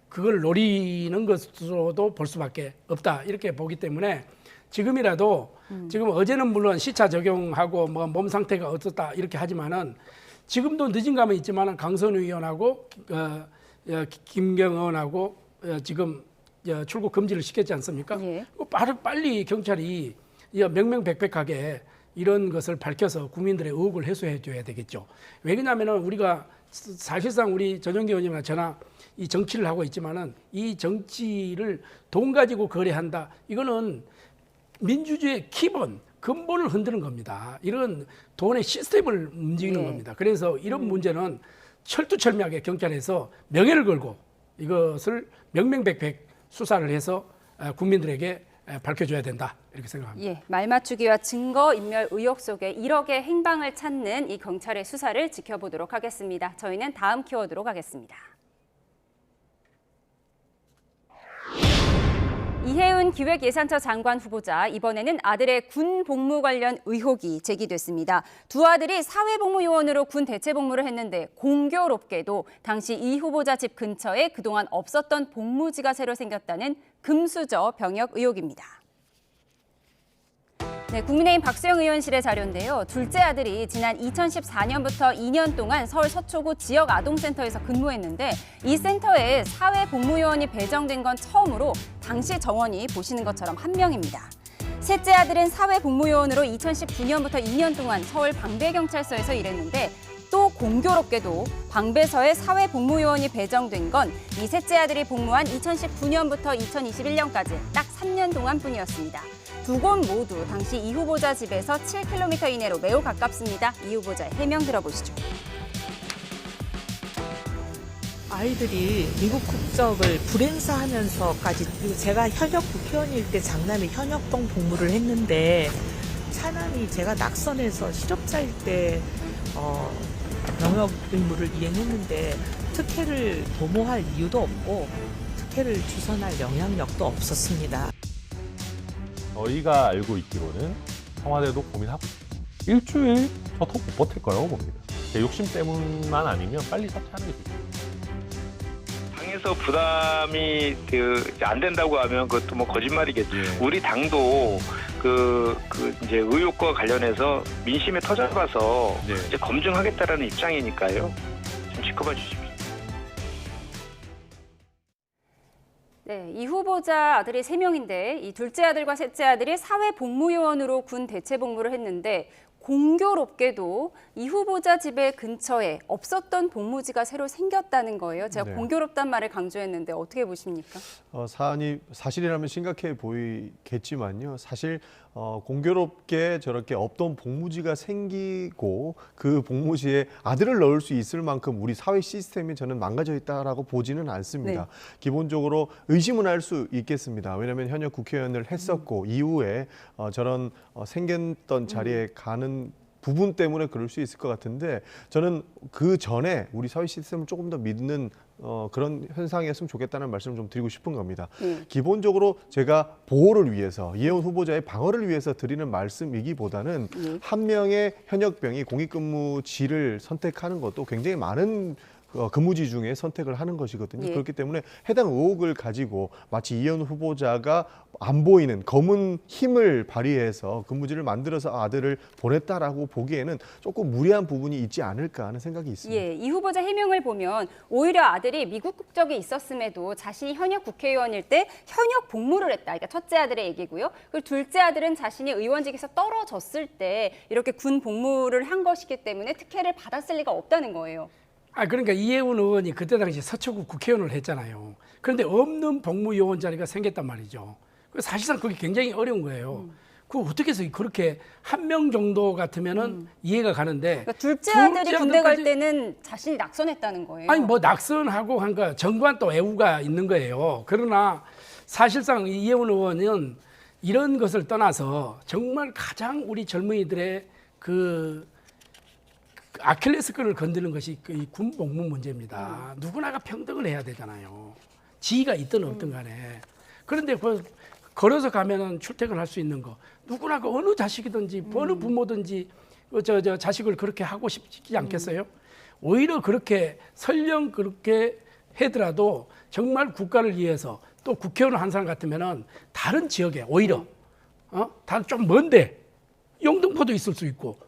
그걸 노리는 것으로도 볼 수밖에 없다. 이렇게 보기 때문에 지금이라도 지금 어제는 물론 시차 적용하고 뭐 몸 상태가 어떻다 이렇게 하지만은 지금도 늦은 감은 있지만은 강선우 의원하고 김경원하고 지금 출국 금지를 시켰지 않습니까? 빨리 경찰이 명명백백하게 이런 것을 밝혀서 국민들의 의혹을 해소해 줘야 되겠죠. 왜냐하면은 우리가 사실상 우리 전용기 의원님이나 저나 이 정치를 하고 있지만은 이 정치를 돈 가지고 거래한다. 이거는 민주주의의 기본, 근본을 흔드는 겁니다. 이런 돈의 시스템을 움직이는 겁니다. 그래서 이런 문제는 철두철미하게 경찰에서 명예를 걸고 이것을 명명백백 수사를 해서 국민들에게 밝혀줘야 된다. 이렇게 생각합니다. 예, 말맞추기와 증거인멸 의혹 속에 1억의 행방을 찾는 이 경찰의 수사를 지켜보도록 하겠습니다. 저희는 다음 키워드로 가겠습니다. 이혜은 기획예산처 장관 후보자, 이번에는 아들의 군 복무 관련 의혹이 제기됐습니다. 두 아들이 사회복무요원으로 군 대체복무를 했는데 공교롭게도 당시 이 후보자 집 근처에 그동안 없었던 복무지가 새로 생겼다는 금수저 병역 의혹입니다. 네, 국민의힘 박수영 의원실의 자료인데요. 둘째 아들이 지난 2014년부터 2년 동안 서울 서초구 지역아동센터에서 근무했는데 이 센터에 사회복무요원이 배정된 건 처음으로 당시 정원이 보시는 것처럼 한 명입니다. 셋째 아들은 사회복무요원으로 2019년부터 2년 동안 서울 방배경찰서에서 일했는데 또 공교롭게도 방배서에 사회복무요원이 배정된 건 이 셋째 아들이 복무한 2019년부터 2021년까지 딱 3년 동안뿐이었습니다. 두 곳 모두 당시 이 후보자 집에서 7km 이내로 매우 가깝습니다. 이 후보자의 해명 들어보시죠. 아이들이 미국 국적을 불행사하면서까지 제가 현역 국회의원일 때 장남이 현역동 복무를 했는데 차남이 제가 낙선해서 실업자일 때 병역 의무를 이행했는데 특혜를 도모할 이유도 없고 특혜를 주선할 영향력도 없었습니다. 저희가 알고 있기로는 청와대도 고민하고 일주일 저 더 못 버틸 거라고 봅니다. 제 욕심 때문만 아니면 빨리 사퇴하는 게 좋습니다. 당에서 부담이 안 된다고 하면 그것도 뭐 거짓말이겠죠. 우리 당도 이제 의혹과 관련해서 민심에 터져봐서 이제 검증하겠다라는 입장이니까요. 좀 지켜봐 주십시오. 네, 이 후보자 아들이 3명인데 이 둘째 아들과 셋째 아들이 사회복무요원으로 군 대체복무를 했는데 공교롭게도 이 후보자 집의 근처에 없었던 복무지가 새로 생겼다는 거예요. 제가 공교롭단 말을 강조했는데 어떻게 보십니까? 사안이 사실이라면 심각해 보이겠지만요. 사실 공교롭게 저렇게 없던 복무지가 생기고 그 복무지에 아들을 넣을 수 있을 만큼 우리 사회 시스템이 저는 망가져 있다라고 보지는 않습니다. 기본적으로 의심은 할 수 있겠습니다. 왜냐하면 현역 국회의원을 했었고 이후에 저런 생겼던 자리에 가는 부분 때문에 그럴 수 있을 것 같은데 저는 그 전에 우리 사회 시스템을 조금 더 믿는 그런 현상이었으면 좋겠다는 말씀을 좀 드리고 싶은 겁니다. 기본적으로 제가 보호를 위해서 이혜원 후보자의 방어를 위해서 드리는 말씀이기보다는 한 명의 현역병이 공익근무지를 선택하는 것도 굉장히 많은 근무지 중에 선택을 하는 것이거든요. 예. 그렇기 때문에 해당 의혹을 가지고 마치 이혜원 후보자가 안 보이는 검은 힘을 발휘해서 근무지를 만들어서 아들을 보냈다라고 보기에는 조금 무리한 부분이 있지 않을까 하는 생각이 있습니다. 예, 이 후보자 해명을 보면 오히려 아들이 미국 국적이 있었음에도 자신이 현역 국회의원일 때 현역 복무를 했다. 그러니까 첫째 아들의 얘기고요. 그리고 둘째 아들은 자신이 의원직에서 떨어졌을 때 이렇게 군 복무를 한 것이기 때문에 특혜를 받았을 리가 없다는 거예요. 그러니까 이혜원 의원이 그때 당시 서초구 국회의원을 했잖아요. 그런데 없는 복무요원 자리가 생겼단 말이죠. 사실상 그게 굉장히 어려운 거예요. 그거 어떻게 해서 그렇게 한 명 정도 같으면은 이해가 가는데 그러니까 둘째 아들이 군대 갈 때는 자신이 낙선했다는 거예요. 아니 뭐 낙선하고 한 거 정관 또 애우가 있는 거예요. 그러나 사실상 이혜원 의원은 이런 것을 떠나서 정말 가장 우리 젊은이들의 그 아킬레스건을 건드는 것이 이 군 복무 문제입니다. 누구나가 평등을 해야 되잖아요. 지위가 있든 없든 간에. 그런데 걸어서 가면은 출퇴근할 수 있는 거. 누구나 어느 자식이든지 어느 부모든지 저 자식을 그렇게 하고 싶지 않겠어요? 오히려 그렇게 설령 그렇게 하더라도 정말 국가를 위해서 또 국회의원 한 사람 같으면은 다른 지역에 오히려 다른 좀 먼데 영등포도 있을 수 있고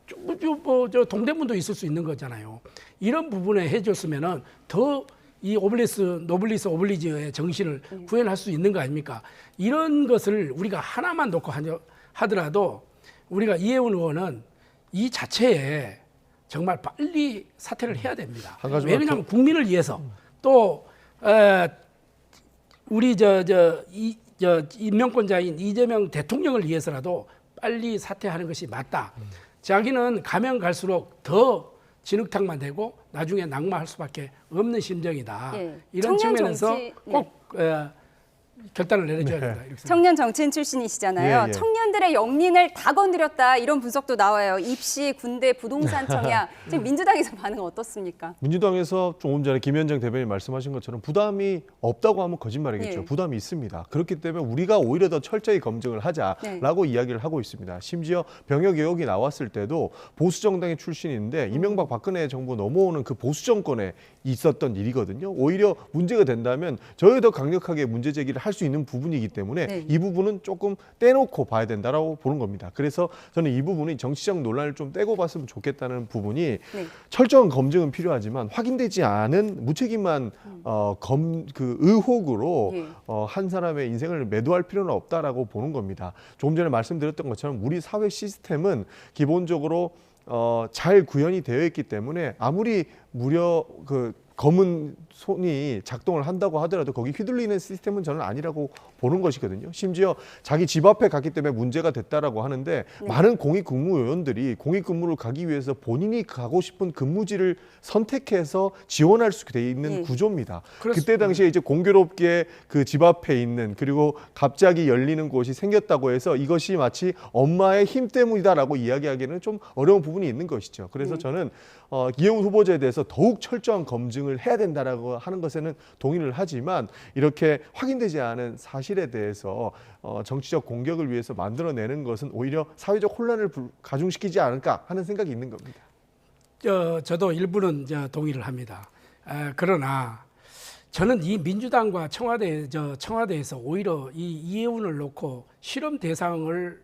저 동대문도 있을 수 있는 거잖아요. 이런 부분에 해줬으면은 더 이 노블리스 오블리지의 정신을 구현할 수 있는 거 아닙니까? 이런 것을 우리가 하나만 놓고 하더라도 우리가 이혜원 의원은 이 자체에 정말 빨리 사퇴를 해야 됩니다. 왜냐하면 국민을 위해서 또 우리 임명권자인 이재명 대통령을 위해서라도 빨리 사퇴하는 것이 맞다. 자기는 가면 갈수록 더 진흙탕만 되고 나중에 낙마할 수밖에 없는 심정이다. 예. 이런 측면에서 꼭 결단을 내려줘야 된다. 이렇게 청년 정치인 출신이시잖아요. 예, 예. 청년들의 영린을 다 건드렸다 이런 분석도 나와요. 입시, 군대, 부동산 청약. 지금 민주당에서 반응 어떻습니까? 민주당에서 조금 전에 김현정 대변인 말씀하신 것처럼 부담이 없다고 하면 거짓말이겠죠. 예. 부담이 있습니다. 그렇기 때문에 우리가 오히려 더 철저히 검증을 하자라고 이야기를 하고 있습니다. 심지어 병역 개혁이 나왔을 때도 보수 정당의 출신인데 이명박 박근혜 정부 넘어오는 그 보수 정권에 있었던 일이거든요. 오히려 문제가 된다면 저희 더 강력하게 문제 제기를 할 수 있는 부분이기 때문에 이 부분은 조금 떼놓고 봐야 된다라고 보는 겁니다. 그래서 저는 이 부분이 정치적 논란을 좀 떼고 봤으면 좋겠다는 부분이 철저한 검증은 필요하지만 확인되지 않은 무책임한 의혹으로 한 사람의 인생을 매도할 필요는 없다라고 보는 겁니다. 조금 전에 말씀드렸던 것처럼 우리 사회 시스템은 기본적으로 잘 구현이 되어 있기 때문에 아무리 검은 손이 작동을 한다고 하더라도 거기 휘둘리는 시스템은 저는 아니라고 보는 것이거든요. 심지어 자기 집 앞에 갔기 때문에 문제가 됐다라고 하는데 많은 공익근무요원들이 공익근무를 가기 위해서 본인이 가고 싶은 근무지를 선택해서 지원할 수 돼 있는 구조입니다. 그때 당시에 이제 공교롭게 그 집 앞에 있는 그리고 갑자기 열리는 곳이 생겼다고 해서 이것이 마치 엄마의 힘 때문이다라고 이야기하기에는 좀 어려운 부분이 있는 것이죠. 그래서 저는 이혜원 후보자에 대해서 더욱 철저한 검증을 해야 된다라고 하는 것에는 동의를 하지만 이렇게 확인되지 않은 사실에 대해서 정치적 공격을 위해서 만들어내는 것은 오히려 사회적 혼란을 가중시키지 않을까 하는 생각이 있는 겁니다. 저도 일부는 동의를 합니다. 그러나 저는 이 민주당과 청와대에서 오히려 이 이혜원을 놓고 실험 대상을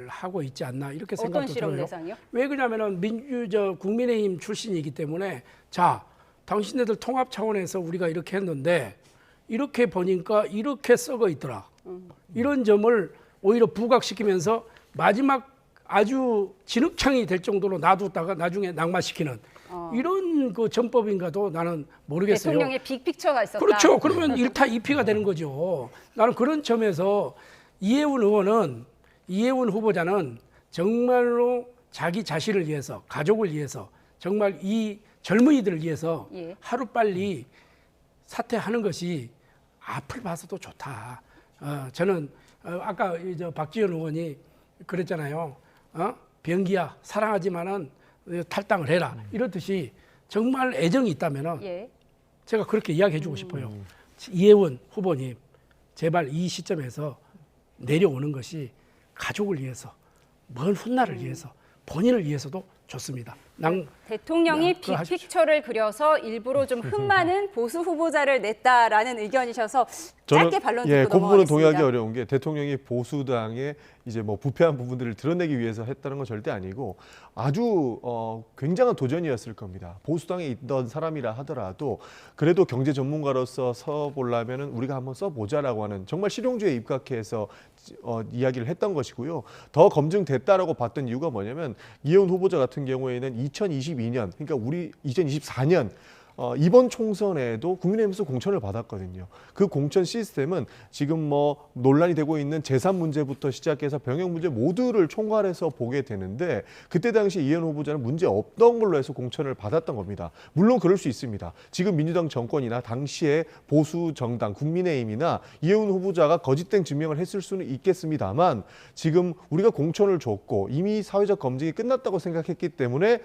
하고 있지 않나 이렇게 생각도 어떤 실험 들어요. 대상이요? 왜 그러냐면은 국민의힘 출신이기 때문에 자 당신네들 통합 차원에서 우리가 이렇게 했는데 이렇게 보니까 이렇게 썩어 있더라. 이런 점을 오히려 부각시키면서 마지막 아주 진흙창이 될 정도로 놔뒀다가 나중에 낙마시키는 이런 그 전법인가도 나는 모르겠어요. 대통령의 빅픽처가 있었다. 그렇죠. 그러면 1타 2피가 되는 거죠. 나는 그런 점에서 이혜원 후보자는 정말로 자기 자신을 위해서, 가족을 위해서, 정말 이 젊은이들을 위해서 하루빨리 사퇴하는 것이 앞을 봐서도 좋다. 저는 아까 박지원 의원이 그랬잖아요. 병기야 사랑하지만은 탈당을 해라. 이렇듯이 정말 애정이 있다면은 제가 그렇게 이야기해주고 싶어요. 이혜원 후보님 제발 이 시점에서 내려오는 것이 가족을 위해서, 먼 훗날을 위해서, 본인을 위해서도 좋습니다. 대통령이 빅픽처를 그려서 일부러 좀 흠 많은 보수 후보자를 냈다라는 의견이셔서 짧게 반론 듣고 그 부분은 넘어가겠습니다. 동의하기 어려운 게 대통령이 보수당의 이제 뭐 부패한 부분들을 드러내기 위해서 했다는 건 절대 아니고 아주 굉장한 도전이었을 겁니다. 보수당에 있던 사람이라 하더라도 그래도 경제 전문가로서 써보려면은 우리가 한번 써보자라고 하는 정말 실용주의에 입각해서 이야기를 했던 것이고요. 더 검증됐다라고 봤던 이유가 뭐냐면 이혜훈 후보자 같은 경우에는 2022년 그러니까 우리 2024년 이번 총선에도 국민의힘에서 공천을 받았거든요. 그 공천 시스템은 지금 뭐 논란이 되고 있는 재산 문제부터 시작해서 병역 문제 모두를 총괄해서 보게 되는데 그때 당시 이혜훈 후보자는 문제 없던 걸로 해서 공천을 받았던 겁니다. 물론 그럴 수 있습니다. 지금 민주당 정권이나 당시에 보수 정당 국민의힘이나 이혜훈 후보자가 거짓된 증명을 했을 수는 있겠습니다만 지금 우리가 공천을 줬고 이미 사회적 검증이 끝났다고 생각했기 때문에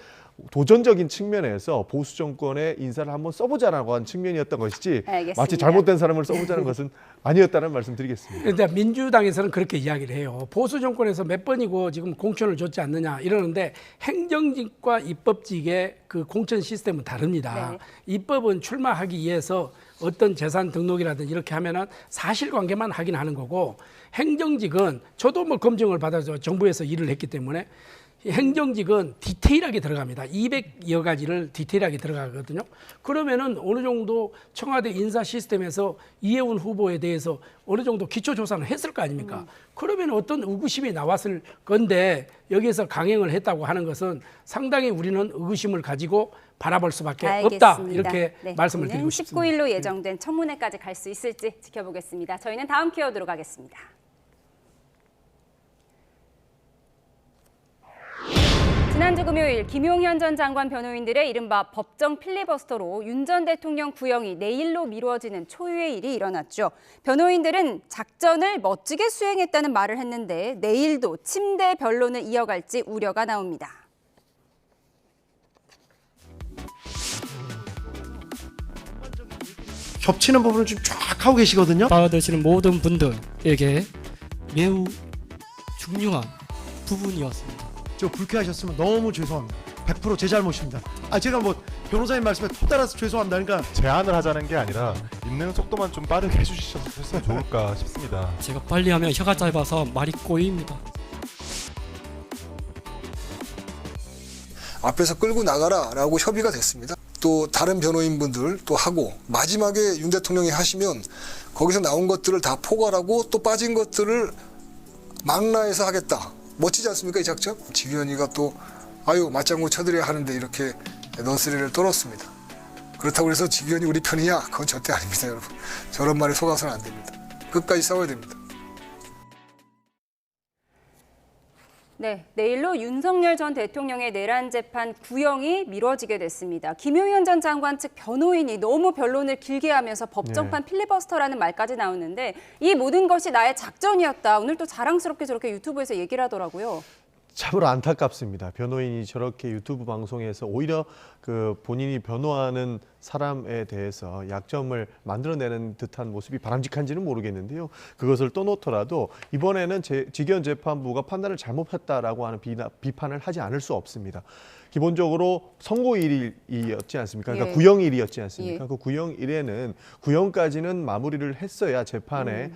도전적인 측면에서 보수 정권의 인사를 한번 써보자라고 한 측면이었던 것이지 알겠습니다. 마치 잘못된 사람을 써보자는 것은 아니었다는 말씀드리겠습니다. 그런데 민주당에서는 그렇게 이야기를 해요. 보수 정권에서 몇 번이고 지금 공천을 줬지 않느냐 이러는데 행정직과 입법직의 그 공천 시스템은 다릅니다. 네. 입법은 출마하기 위해서 어떤 재산 등록이라든지 이렇게 하면은 사실관계만 확인하는 거고 행정직은 저도 뭐 검증을 받아서 정부에서 일을 했기 때문에 행정직은 디테일하게 들어갑니다. 200여 가지를 디테일하게 들어가거든요. 그러면은 어느 정도 청와대 인사 시스템에서 이혜훈 후보에 대해서 어느 정도 기초 조사는 했을 거 아닙니까? 그러면 어떤 의구심이 나왔을 건데 여기에서 강행을 했다고 하는 것은 상당히 우리는 의구심을 가지고 바라볼 수밖에 알겠습니다. 없다. 이렇게 말씀을 드리고 싶습니다. 19일로 예정된 청문회까지 갈 수 있을지 지켜보겠습니다. 저희는 다음 키워드로 가겠습니다. 지난주 금요일 김용현 전 장관 변호인들의 이른바 법정 필리버스터로 윤 전 대통령 구형이 내일로 미뤄지는 초유의 일이 일어났죠. 변호인들은 작전을 멋지게 수행했다는 말을 했는데 내일도 침대 변론을 이어갈지 우려가 나옵니다. 겹치는 부분을 좀 쫙 하고 계시거든요. 받아들이시는 모든 분들에게 매우 중요한 부분이었습니다. 저 불쾌하셨으면 너무 죄송합니다. 100% 제 잘못입니다. 제가 뭐 변호사님 말씀에 토달아서 죄송합니다. 그러니까 제안을 하자는 게 아니라 읽는 속도만 좀 빠르게 해주셨으면 좋을까 싶습니다. 제가 빨리 하면 혀가 짧아서 말이 꼬입니다. 앞에서 끌고 나가라라고 협의가 됐습니다. 또 다른 변호인분들 또 하고 마지막에 윤 대통령이 하시면 거기서 나온 것들을 다 포괄하고 또 빠진 것들을 망라해서 하겠다. 멋지지 않습니까 이 작전? 지기현이가 또 맞장구 쳐드려야 하는데 이렇게 넌쓰리를 떨었습니다. 그렇다고 해서 지기현이 우리 편이냐? 그건 절대 아닙니다 여러분. 저런 말에 속아서는 안 됩니다. 끝까지 싸워야 됩니다. 네, 내일로 윤석열 전 대통령의 내란 재판 구형이 미뤄지게 됐습니다. 김용현 전 장관 측 변호인이 너무 변론을 길게 하면서 법정판 필리버스터라는 말까지 나오는데 이 모든 것이 나의 작전이었다. 오늘 또 자랑스럽게 저렇게 유튜브에서 얘기를 하더라고요. 참으로 안타깝습니다. 변호인이 저렇게 유튜브 방송에서 오히려 그 본인이 변호하는 사람에 대해서 약점을 만들어내는 듯한 모습이 바람직한지는 모르겠는데요. 그것을 떠놓더라도 이번에는 지기현 재판부가 판단을 잘못했다라고 하는 비판을 하지 않을 수 없습니다. 기본적으로 선고일이었지 않습니까? 그러니까 구형일이었지 않습니까? 그 구형일에는 구형까지는 마무리를 했어야 재판에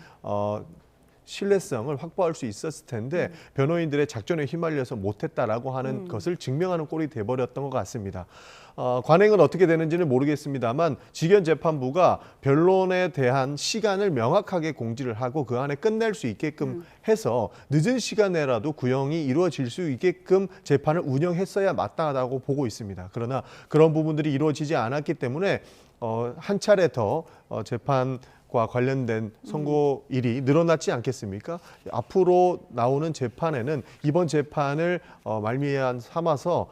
신뢰성을 확보할 수 있었을 텐데 변호인들의 작전에 휘말려서 못했다라고 하는 것을 증명하는 꼴이 돼버렸던 것 같습니다. 관행은 어떻게 되는지는 모르겠습니다만 지기현 재판부가 변론에 대한 시간을 명확하게 공지를 하고 그 안에 끝낼 수 있게끔 해서 늦은 시간에라도 구형이 이루어질 수 있게끔 재판을 운영했어야 마땅하다고 보고 있습니다. 그러나 그런 부분들이 이루어지지 않았기 때문에 한 차례 더 재판과 관련된 선고일이 늘어났지 않겠습니까? 앞으로 나오는 재판에는 이번 재판을 말미암 삼아서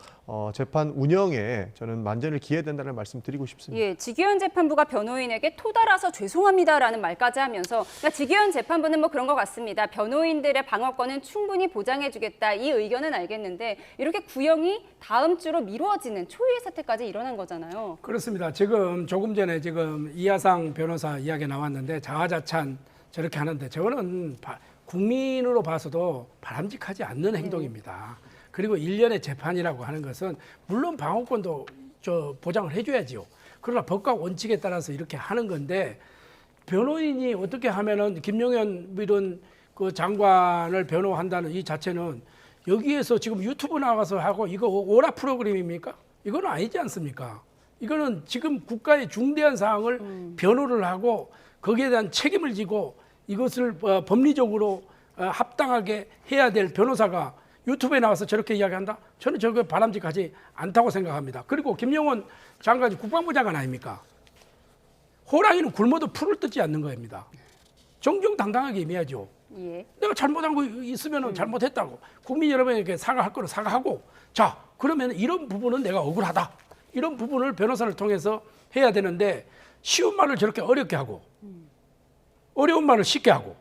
재판 운영에 저는 만전을 기해야 된다는 말씀 드리고 싶습니다. 예, 지기현 재판부가 변호인에게 토달아서 죄송합니다라는 말까지 하면서 그러니까 지기현 재판부는 뭐 그런 것 같습니다. 변호인들의 방어권은 충분히 보장해주겠다 이 의견은 알겠는데 이렇게 구형이 다음 주로 미뤄지는 초유의 사태까지 일어난 거잖아요. 그렇습니다. 지금 조금 전에 이하상 변호사 이야기 나왔는데 자화자찬 저렇게 하는데 저거는 국민으로 봐서도 바람직하지 않는 행동입니다. 그리고 1년의 재판이라고 하는 것은 물론 방어권도 보장을 해줘야지요. 그러나 법과 원칙에 따라서 이렇게 하는 건데 변호인이 어떻게 하면은 김용현 이런 그 장관을 변호한다는 이 자체는 여기에서 지금 유튜브 나가서 하고 이거 오라 프로그램입니까? 이건 아니지 않습니까? 이거는 지금 국가의 중대한 사항을 변호를 하고 거기에 대한 책임을 지고 이것을 법리적으로 합당하게 해야 될 변호사가 유튜브에 나와서 저렇게 이야기한다? 저는 저거 바람직하지 않다고 생각합니다. 그리고 김영원 장관이 국방부 장관 아닙니까? 호랑이는 굶어도 풀을 뜯지 않는 겁니다. 정정당당하게 임해야죠. 예. 내가 잘못한 거 있으면 잘못했다고. 국민 여러분에게 사과할 거는 사과하고, 자, 그러면 이런 부분은 내가 억울하다. 이런 부분을 변호사를 통해서 해야 되는데 쉬운 말을 저렇게 어렵게 하고 어려운 말을 쉽게 하고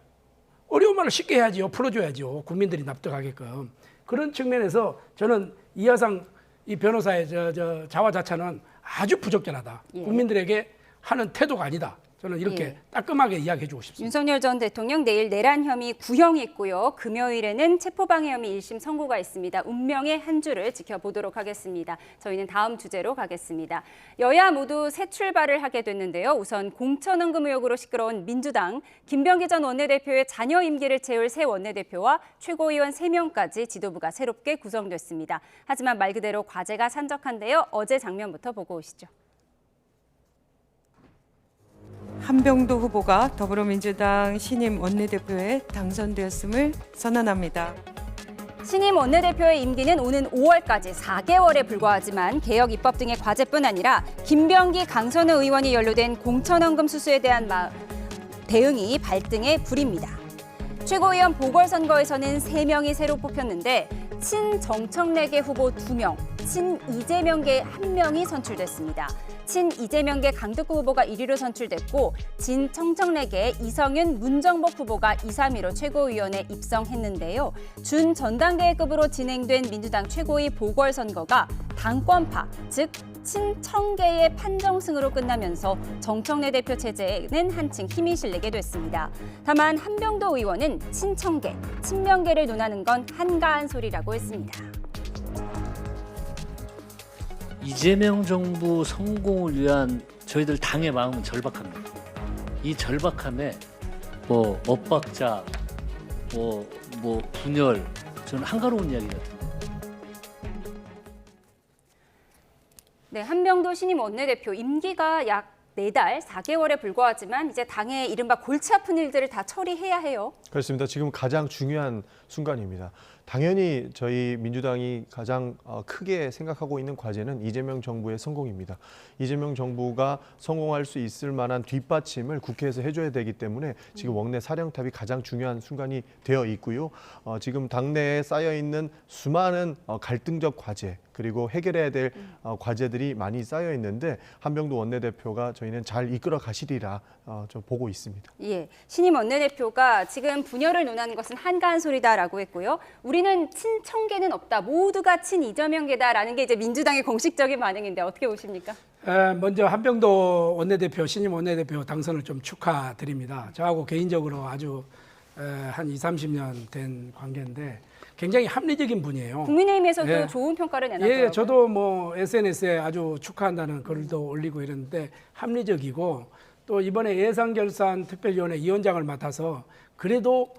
어려운 말을 쉽게 해야지요. 풀어줘야지요. 국민들이 납득하게끔. 그런 측면에서 저는 이하상 이 변호사의 자화자찬은 아주 부적절하다. 예. 국민들에게 하는 태도가 아니다. 저는 이렇게 예. 따끔하게 이야기해주고 싶습니다. 윤석열 전 대통령 내일 내란 혐의 구형이 있고요. 금요일에는 체포방해 혐의 1심 선고가 있습니다. 운명의 한 주를 지켜보도록 하겠습니다. 저희는 다음 주제로 가겠습니다. 여야 모두 새 출발을 하게 됐는데요. 우선 공천헌금 의혹으로 시끄러운 민주당, 김병기 전 원내대표의 자녀 임기를 채울 새 원내대표와 최고위원 3명까지 지도부가 새롭게 구성됐습니다. 하지만 말 그대로 과제가 산적한데요. 어제 장면부터 보고 오시죠. 한병도 후보가 더불어민주당 신임 원내대표에 당선되었음을 선언합니다. 신임 원내대표의 임기는 오는 5월까지 4개월에 불과하지만 개혁 입법 등의 과제뿐 아니라 김병기, 강선우 의원이 연루된 공천헌금 수수에 대한 대응이 발등에 불입니다. 최고위원 보궐선거에서는 3명이 새로 뽑혔는데 친정청래계 후보 2명, 친이재명계 1명이 선출됐습니다. 친이재명계 강득구 후보가 1위로 선출됐고 진청청래계 이성윤, 문정복 후보가 2, 3위로 최고위원에 입성했는데요. 준 전당대회급으로 진행된 민주당 최고위 보궐선거가 당권파, 즉 친청계의 판정승으로 끝나면서 정청래 대표 체제에는 한층 힘이 실리게 됐습니다. 다만 한병도 의원은 친청계, 친명계를 논하는 건 한가한 소리라고 했습니다. 이재명 정부 성공을 위한 저희들 당의 마음은 절박합니다. 이 절박함에 엇박자, 분열, 저는 한가로운 이야기 같아요. 네, 한병도 신임 원내대표 임기가 약 4달, 4개월에 불과하지만 이제 당의 이른바 골치 아픈 일들을 다 처리해야 해요. 그렇습니다. 지금 가장 중요한 순간입니다. 당연히 저희 민주당이 가장 크게 생각하고 있는 과제는 이재명 정부의 성공입니다. 이재명 정부가 성공할 수 있을 만한 뒷받침을 국회에서 해줘야 되기 때문에 지금 원내 사령탑이 가장 중요한 순간이 되어 있고요. 지금 당내에 쌓여있는 수많은 갈등적 과제 그리고 해결해야 될 과제들이 많이 쌓여 있는데 한병도 원내대표가 저희는 잘 이끌어 가시리라 좀 보고 있습니다. 예, 신임 원내대표가 지금 분열을 논하는 것은 한가한 소리다라고 했고요. 우리는 친청계는 없다. 모두가 친이재명계다라는 게 이제 민주당의 공식적인 반응인데 어떻게 보십니까? 먼저 한병도 원내대표, 신임 원내대표 당선을 좀 축하드립니다. 저하고 개인적으로 아주 한 20, 30년 된 관계인데 굉장히 합리적인 분이에요. 국민의힘에서도 예. 좋은 평가를 내놨더라고요. 예, 저도 SNS에 아주 축하한다는 글도 올리고 이러는데 합리적이고 또 이번에 예산결산 특별위원회 위원장을 맡아서 그래도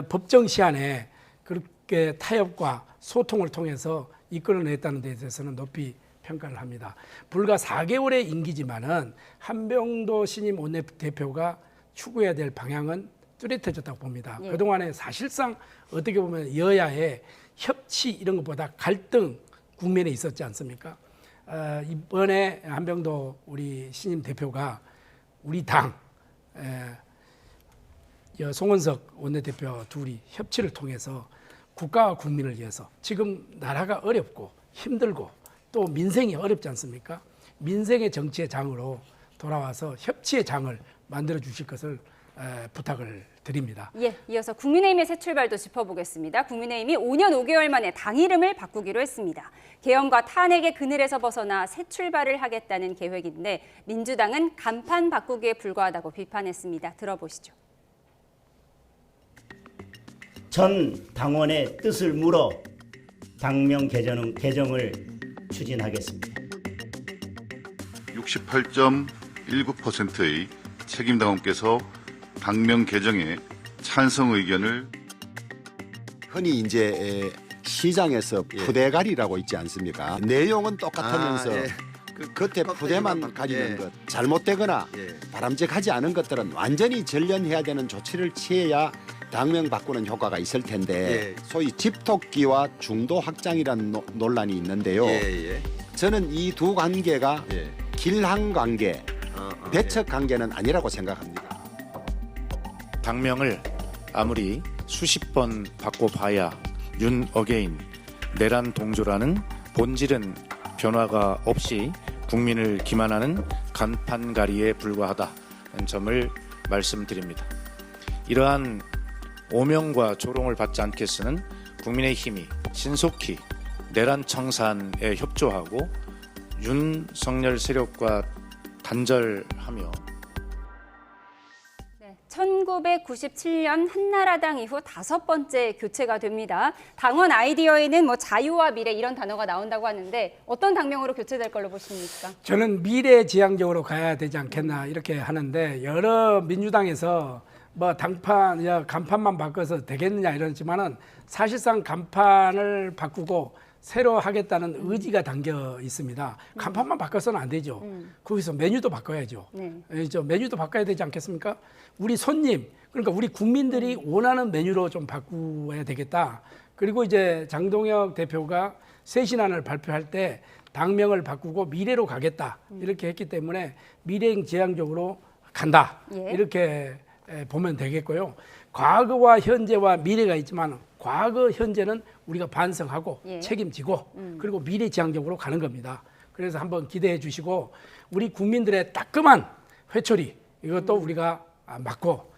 법정 시한에 그렇게 타협과 소통을 통해서 이끌어냈다는 데 대해서는 높이 평가를 합니다. 불과 4개월의 임기지만은 한병도 신임 원내대표가 추구해야 될 방향은 뚜렷해졌다고 봅니다. 예. 그동안에 사실상 어떻게 보면 여야의 협치 이런 것보다 갈등 국면에 있었지 않습니까? 이번에 한병도 우리 신임 대표가 우리 당 송원석 원내대표 둘이 협치를 통해서 국가와 국민을 위해서 지금 나라가 어렵고 힘들고 또 민생이 어렵지 않습니까? 민생의 정치의 장으로 돌아와서 협치의 장을 만들어 주실 것을 부탁을 드립니다. 예, 이어서 국민의힘의 새 출발도 짚어보겠습니다. 국민의힘이 5년 5개월 만에 당 이름을 바꾸기로 했습니다. 계엄과 탄핵의 그늘에서 벗어나 새 출발을 하겠다는 계획인데 민주당은 간판 바꾸기에 불과하다고 비판했습니다. 들어보시죠. 전 당원의 뜻을 물어 당명 개정을 추진하겠습니다. 68.19%의 책임당원께서 당명 개정에 찬성 의견을 흔히 이제 시장에서 푸대가리라고 있지 않습니까? 내용은 똑같으면서 그 겉에 푸대만 가리는 것, 잘못되거나 바람직하지 않은 것들은 완전히 전련해야 되는 조치를 취해야 당명 바꾸는 효과가 있을 텐데 소위 집토끼와 중도 확장이라는 논란이 있는데요. 저는 이 두 관계가 길한 관계, 배척 관계는 아니라고 생각합니다. 당명을 아무리 수십 번 바꿔봐야 윤 어게인, 내란 동조라는 본질은 변화가 없이 국민을 기만하는 간판가리에 불과하다는 점을 말씀드립니다. 이러한 오명과 조롱을 받지 않게 쓰는 국민의힘이 신속히 내란 청산에 협조하고 윤석열 세력과 단절하며 1997년 한나라당 이후 5번째 교체가 됩니다. 당원 아이디어에는 뭐 자유와 미래 이런 단어가 나온다고 하는데 어떤 당명으로 교체될 걸로 보십니까? 저는 미래지향적으로 가야 되지 않겠나 이렇게 하는데 여러 민주당에서 뭐 간판만 바꿔서 되겠느냐 이러지만은 사실상 간판을 바꾸고 새로 하겠다는 의지가 담겨 있습니다. 간판만 바꿔서는 안 되죠. 거기서 메뉴도 바꿔야죠. 메뉴도 바꿔야 되지 않겠습니까? 우리 손님, 그러니까 우리 국민들이 원하는 메뉴로 좀 바꾸어야 되겠다. 그리고 이제 장동혁 대표가 새 신안을 발표할 때 당명을 바꾸고 미래로 가겠다. 이렇게 했기 때문에 미래지향적으로 간다. 이렇게 보면 되겠고요. 과거와 현재와 미래가 있지만 과거, 현재는 우리가 반성하고 책임지고 그리고 미래지향적으로 가는 겁니다. 그래서 한번 기대해 주시고 우리 국민들의 따끔한 회초리 이것도 우리가 막고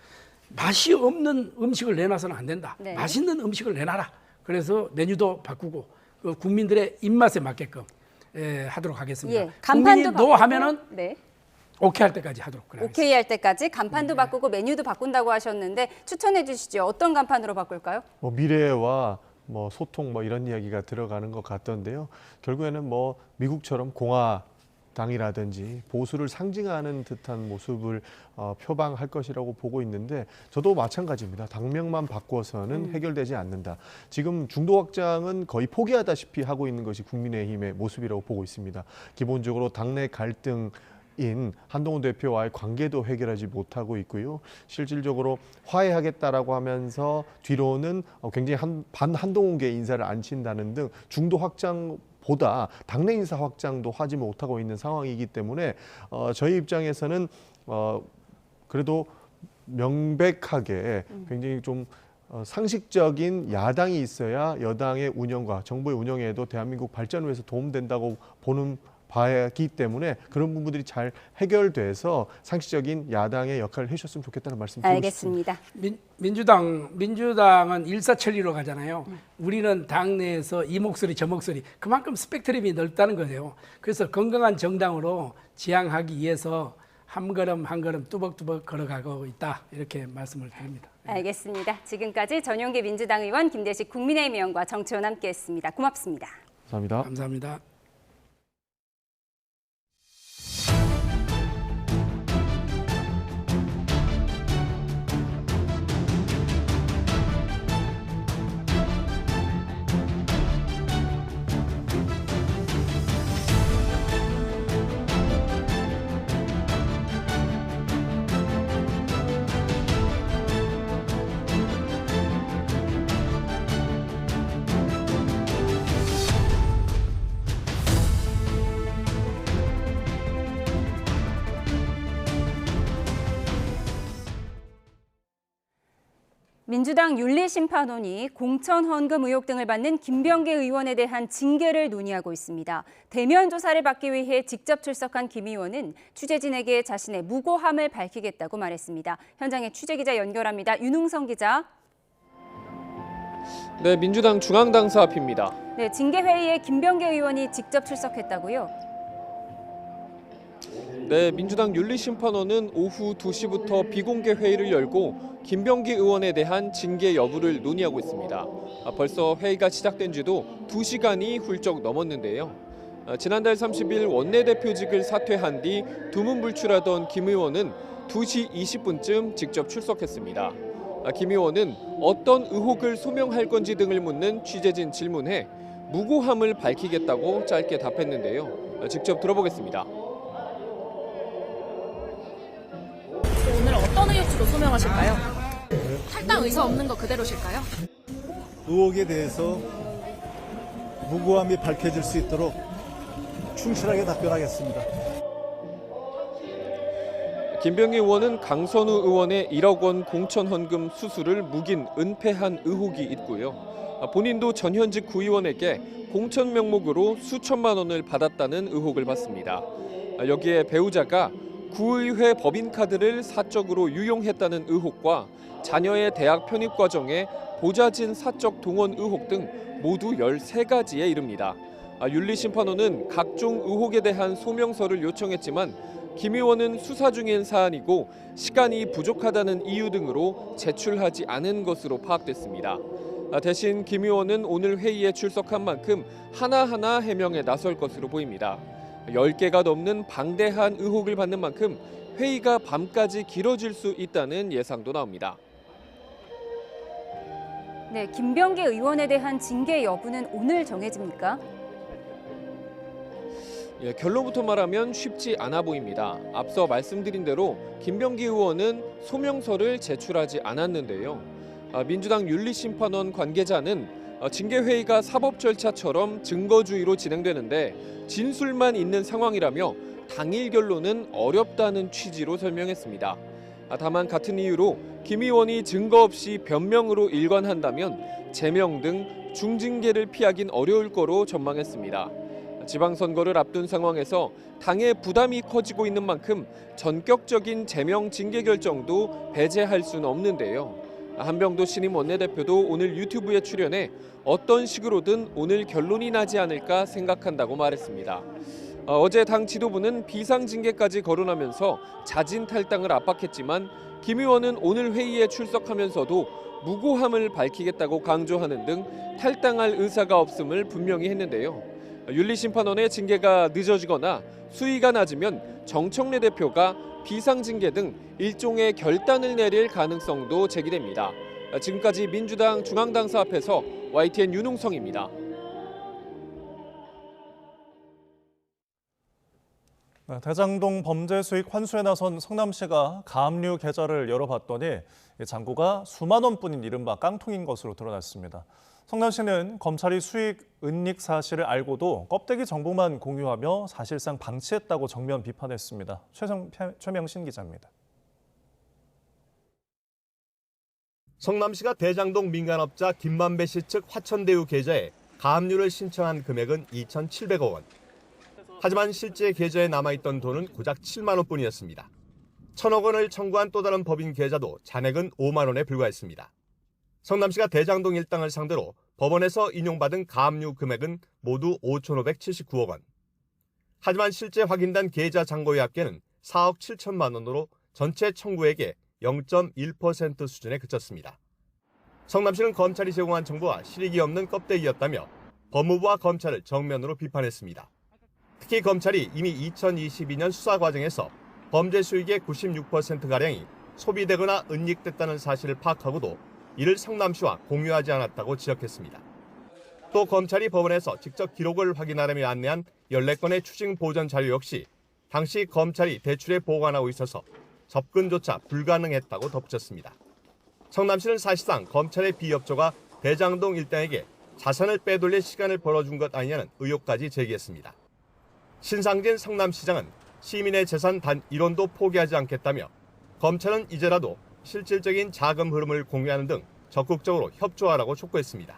맛이 없는 음식을 내놔서는 안 된다. 맛있는 음식을 내놔라. 그래서 메뉴도 바꾸고 그 국민들의 입맛에 맞게끔 하도록 하겠습니다. 간판도 국민이 하면은 오케이 할 때까지 하도록 그래요. 오케이 할 때까지 간판도 바꾸고 메뉴도 바꾼다고 하셨는데 추천해 주시죠. 어떤 간판으로 바꿀까요? 미래와 소통 이런 이야기가 들어가는 것 같던데요. 결국에는 미국처럼 공화당이라든지 보수를 상징하는 듯한 모습을 표방할 것이라고 보고 있는데 저도 마찬가지입니다. 당명만 바꿔서는 해결되지 않는다. 지금 중도 확장은 거의 포기하다시피 하고 있는 것이 국민의힘의 모습이라고 보고 있습니다. 기본적으로 당내 갈등 한동훈 대표와의 관계도 해결하지 못하고 있고요. 실질적으로 화해하겠다라고 하면서 뒤로는 굉장히 반한동훈계 인사를 앉힌다는 등 중도 확장보다 당내 인사 확장도 하지 못하고 있는 상황이기 때문에 저희 입장에서는 그래도 명백하게 굉장히 좀 상식적인 야당이 있어야 여당의 운영과 정부의 운영에도 대한민국 발전을 위해서 도움된다고 보는 바이기 때문에 그런 부분들이 잘 해결돼서 상식적인 야당의 역할을 해주셨으면 좋겠다는 말씀 드리고 싶습니다. 민주당은 일사천리로 가잖아요. 우리는 당내에서 이 목소리 저 목소리 그만큼 스펙트럼이 넓다는 거예요. 그래서 건강한 정당으로 지향하기 위해서 한 걸음 한 걸음 뚜벅뚜벅 걸어가고 있다 이렇게 말씀을 드립니다. 알겠습니다. 지금까지 전용기 민주당 의원 김대식 국민의힘 의원과 정치원 함께했습니다. 고맙습니다. 감사합니다. 감사합니다. 민주당 윤리심판원이 공천 헌금 의혹 등을 받는 김병기 의원에 대한 징계를 논의하고 있습니다. 대면 조사를 받기 위해 직접 출석한 김 의원은 취재진에게 자신의 무고함을 밝히겠다고 말했습니다. 현장에 취재기자 연결합니다. 윤웅성 기자. 네, 민주당 중앙당사 앞입니다. 네, 징계회의에 김병기 의원이 직접 출석했다고요? 네, 민주당 윤리심판원은 오후 2시부터 비공개 회의를 열고 김병기 의원에 대한 징계 여부를 논의하고 있습니다. 벌써 회의가 시작된 지도 2시간이 훌쩍 넘었는데요. 지난달 30일 원내대표직을 사퇴한 뒤 두문불출하던 김 의원은 2시 20분쯤 직접 출석했습니다. 김 의원은 어떤 의혹을 소명할 건지 등을 묻는 취재진 질문에 무고함을 밝히겠다고 짧게 답했는데요. 직접 들어보겠습니다. 오늘 어떤 의혹으로 소명하실까요? 탈당 의사 없는 거 그대로실까요? 의혹에 대해서 무고함이 밝혀질 수 있도록 충실하게 답변하겠습니다. 김병기 의원은 강선우 의원의 1억 원 공천 헌금 수수를 묵인 은폐한 의혹이 있고요. 본인도 전현직 구의원에게 공천 명목으로 수천만 원을 받았다는 의혹을 받습니다. 여기에 배우자가 구의회 법인카드를 사적으로 유용했다는 의혹과 자녀의 대학 편입 과정에 보좌진 사적 동원 의혹 등 모두 13가지에 이릅니다. 윤리심판원은 각종 의혹에 대한 소명서를 요청했지만 김 의원은 수사 중인 사안이고 시간이 부족하다는 이유 등으로 제출하지 않은 것으로 파악됐습니다. 대신 김 의원은 오늘 회의에 출석한 만큼 하나하나 해명에 나설 것으로 보입니다. 10개가 넘는 방대한 의혹을 받는 만큼 회의가 밤까지 길어질 수 있다는 예상도 나옵니다. 네, 김병기 의원에 대한 징계 여부는 오늘 정해집니까? 결론부터 말하면 쉽지 않아 보입니다. 앞서 말씀드린 대로 김병기 의원은 소명서를 제출하지 않았는데요. 민주당 윤리심판원 관계자는 징계회의가 사법 절차처럼 증거주의로 진행되는데 진술만 있는 상황이라며 당일 결론은 어렵다는 취지로 설명했습니다. 다만 같은 이유로 김 의원이 증거 없이 변명으로 일관한다면 제명 등 중징계를 피하긴 어려울 거로 전망했습니다. 지방선거를 앞둔 상황에서 당의 부담이 커지고 있는 만큼 전격적인 제명 징계 결정도 배제할 수는 없는데요. 한병도 신임 원내대표도 오늘 유튜브에 출연해 어떤 식으로든 오늘 결론이 나지 않을까 생각한다고 말했습니다. 어제 당 지도부는 비상징계까지 거론하면서 자진 탈당을 압박했지만 김 의원은 오늘 회의에 출석하면서도 무고함을 밝히겠다고 강조하는 등 탈당할 의사가 없음을 분명히 했는데요. 윤리심판원의 징계가 늦어지거나 수위가 낮으면 정청래 대표가 비상징계 등 일종의 결단을 내릴 가능성도 제기됩니다. 지금까지 민주당 중앙당사 앞에서 YTN 윤웅성입니다. 대장동 범죄 수익 환수에 나선 성남시가 가압류 계좌를 열어봤더니 잔고가 수만 원뿐인 이른바 깡통인 것으로 드러났습니다. 성남시는 검찰이 수익 은닉 사실을 알고도 껍데기 정보만 공유하며 사실상 방치했다고 정면 비판했습니다. 최명신 기자입니다. 성남시가 대장동 민간업자 김만배 씨 측 화천대유 계좌에 가압류를 신청한 금액은 2,700억 원. 하지만 실제 계좌에 남아있던 돈은 고작 7만 원뿐이었습니다. 1,000억 원을 청구한 또 다른 법인 계좌도 잔액은 5만 원에 불과했습니다. 성남시가 대장동 일당을 상대로 법원에서 인용받은 가압류 금액은 모두 5,579억 원. 하지만 실제 확인된 계좌 잔고의 합계는 4억 7천만 원으로 전체 청구액의 0.1% 수준에 그쳤습니다. 성남시는 검찰이 제공한 정보와 실익이 없는 껍데기였다며 법무부와 검찰을 정면으로 비판했습니다. 특히 검찰이 이미 2022년 수사 과정에서 범죄 수익의 96%가량이 소비되거나 은닉됐다는 사실을 파악하고도 이를 성남시와 공유하지 않았다고 지적했습니다. 또 검찰이 법원에서 직접 기록을 확인하라며 안내한 14건의 추징 보전 자료 역시 당시 검찰이 대출에 보관하고 있어서 접근조차 불가능했다고 덧붙였습니다. 성남시는 사실상 검찰의 비협조가 대장동 일당에게 자산을 빼돌릴 시간을 벌어준 것 아니냐는 의혹까지 제기했습니다. 신상진 성남시장은 시민의 재산 단 1원도 포기하지 않겠다며 검찰은 이제라도 실질적인 자금 흐름을 공유하는 등 적극적으로 협조하라고 촉구했습니다.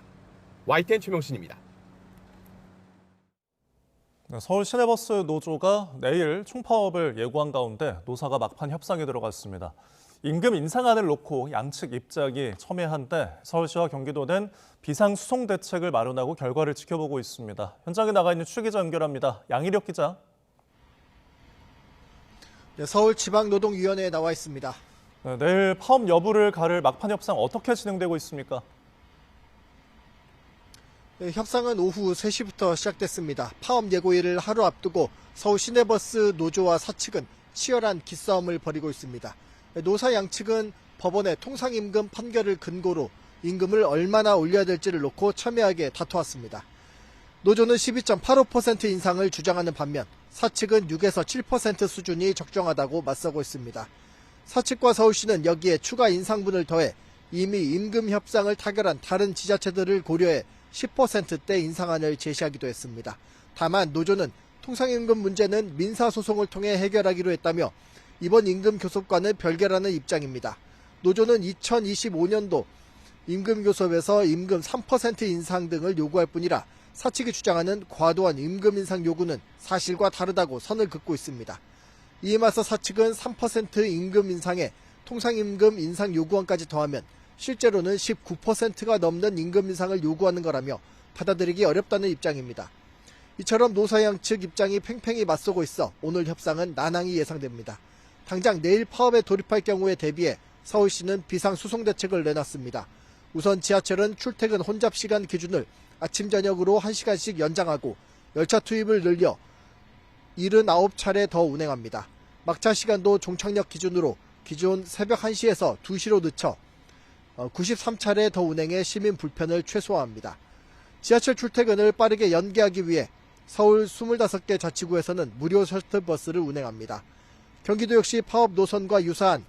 YTN 최명신입니다. 서울 시내버스 노조가 내일 총파업을 예고한 가운데 노사가 막판 협상에 들어갔습니다. 임금 인상안을 놓고 양측 입장이 첨예한데 서울시와 경기도는 비상수송 대책을 마련하고 결과를 지켜보고 있습니다. 현장에 나가 있는 추 기자 연결합니다. 양희력 기자. 네, 서울지방노동위원회에 나와 있습니다. 네, 내일 파업 여부를 가를 막판 협상 어떻게 진행되고 있습니까? 네, 협상은 오후 3시부터 시작됐습니다. 파업 예고일을 하루 앞두고 서울 시내버스 노조와 사측은 치열한 기싸움을 벌이고 있습니다. 네, 노사 양측은 법원의 통상임금 판결을 근거로 임금을 얼마나 올려야 될지를 놓고 첨예하게 다투었습니다. 노조는 12.85% 인상을 주장하는 반면 사측은 6에서 7% 수준이 적정하다고 맞서고 있습니다. 사측과 서울시는 여기에 추가 인상분을 더해 이미 임금 협상을 타결한 다른 지자체들을 고려해 10%대 인상안을 제시하기도 했습니다. 다만 노조는 통상임금 문제는 민사소송을 통해 해결하기로 했다며 이번 임금 교섭과는 별개라는 입장입니다. 노조는 2025년도 임금 교섭에서 임금 3% 인상 등을 요구할 뿐이라 사측이 주장하는 과도한 임금 인상 요구는 사실과 다르다고 선을 긋고 있습니다. 이에 맞서 사측은 3% 임금 인상에 통상임금 인상 요구안까지 더하면 실제로는 19%가 넘는 임금 인상을 요구하는 거라며 받아들이기 어렵다는 입장입니다. 이처럼 노사 양측 입장이 팽팽히 맞서고 있어 오늘 협상은 난항이 예상됩니다. 당장 내일 파업에 돌입할 경우에 대비해 서울시는 비상수송 대책을 내놨습니다. 우선 지하철은 출퇴근 혼잡 시간 기준을 아침 저녁으로 1시간씩 연장하고 열차 투입을 늘려 79차례 더 운행합니다. 막차 시간도 종착역 기준으로 기존 새벽 1시에서 2시로 늦춰 93차례 더 운행해 시민 불편을 최소화합니다. 지하철 출퇴근을 빠르게 연계하기 위해 서울 25개 자치구에서는 무료 셔틀버스를 운행합니다. 경기도 역시 파업 노선과 유사한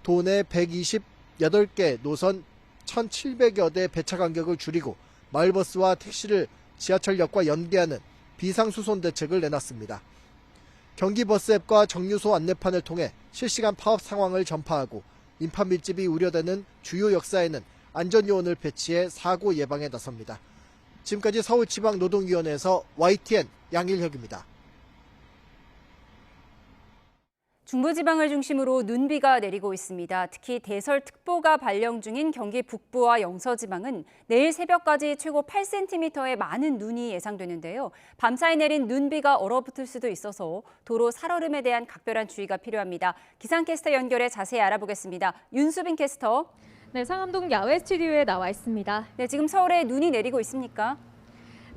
도내 128개 노선 1,700여 대 배차 간격을 줄이고 마을버스와 택시를 지하철역과 연계하는 비상수송 대책을 내놨습니다. 경기버스 앱과 정류소 안내판을 통해 실시간 파업 상황을 전파하고 인파 밀집이 우려되는 주요 역사에는 안전요원을 배치해 사고 예방에 나섭니다. 지금까지 서울지방노동위원회에서 YTN 양일혁입니다. 중부지방을 중심으로 눈비가 내리고 있습니다. 특히 대설특보가 발령 중인 경기 북부와 영서지방은 내일 새벽까지 최고 8cm의 많은 눈이 예상되는데요. 밤사이 내린 눈비가 얼어붙을 수도 있어서 도로 살얼음에 대한 각별한 주의가 필요합니다. 기상캐스터 연결해 자세히 알아보겠습니다. 윤수빈 캐스터. 네, 상암동 야외 스튜디오에 나와 있습니다. 네, 지금 서울에 눈이 내리고 있습니까?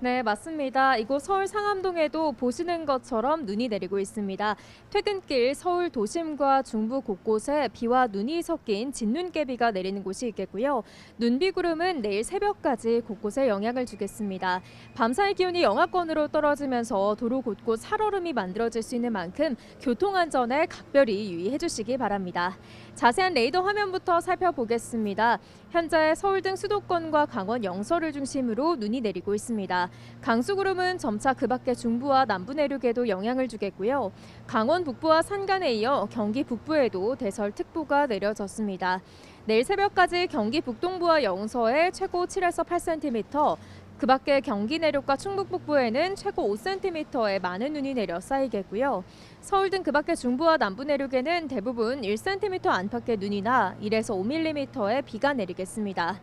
네, 맞습니다. 이곳 서울 상암동에도 보시는 것처럼 눈이 내리고 있습니다. 퇴근길 서울 도심과 중부 곳곳에 비와 눈이 섞인 진눈깨비가 내리는 곳이 있겠고요. 눈비구름은 내일 새벽까지 곳곳에 영향을 주겠습니다. 밤사이 기온이 영하권으로 떨어지면서 도로 곳곳 살얼음이 만들어질 수 있는 만큼 교통안전에 각별히 유의해 주시기 바랍니다. 자세한 레이더 화면부터 살펴보겠습니다. 현재 서울 등 수도권과 강원 영서를 중심으로 눈이 내리고 있습니다. 강수구름은 점차 그 밖의 중부와 남부 내륙에도 영향을 주겠고요. 강원 북부와 산간에 이어 경기 북부에도 대설특보가 내려졌습니다. 내일 새벽까지 경기 북동부와 영서에 최고 7에서 8cm, 그 밖에 경기 내륙과 충북 북부에는 최고 5cm의 많은 눈이 내려 쌓이겠고요. 서울 등 그 밖의 중부와 남부 내륙에는 대부분 1cm 안팎의 눈이나 1에서 5mm의 비가 내리겠습니다.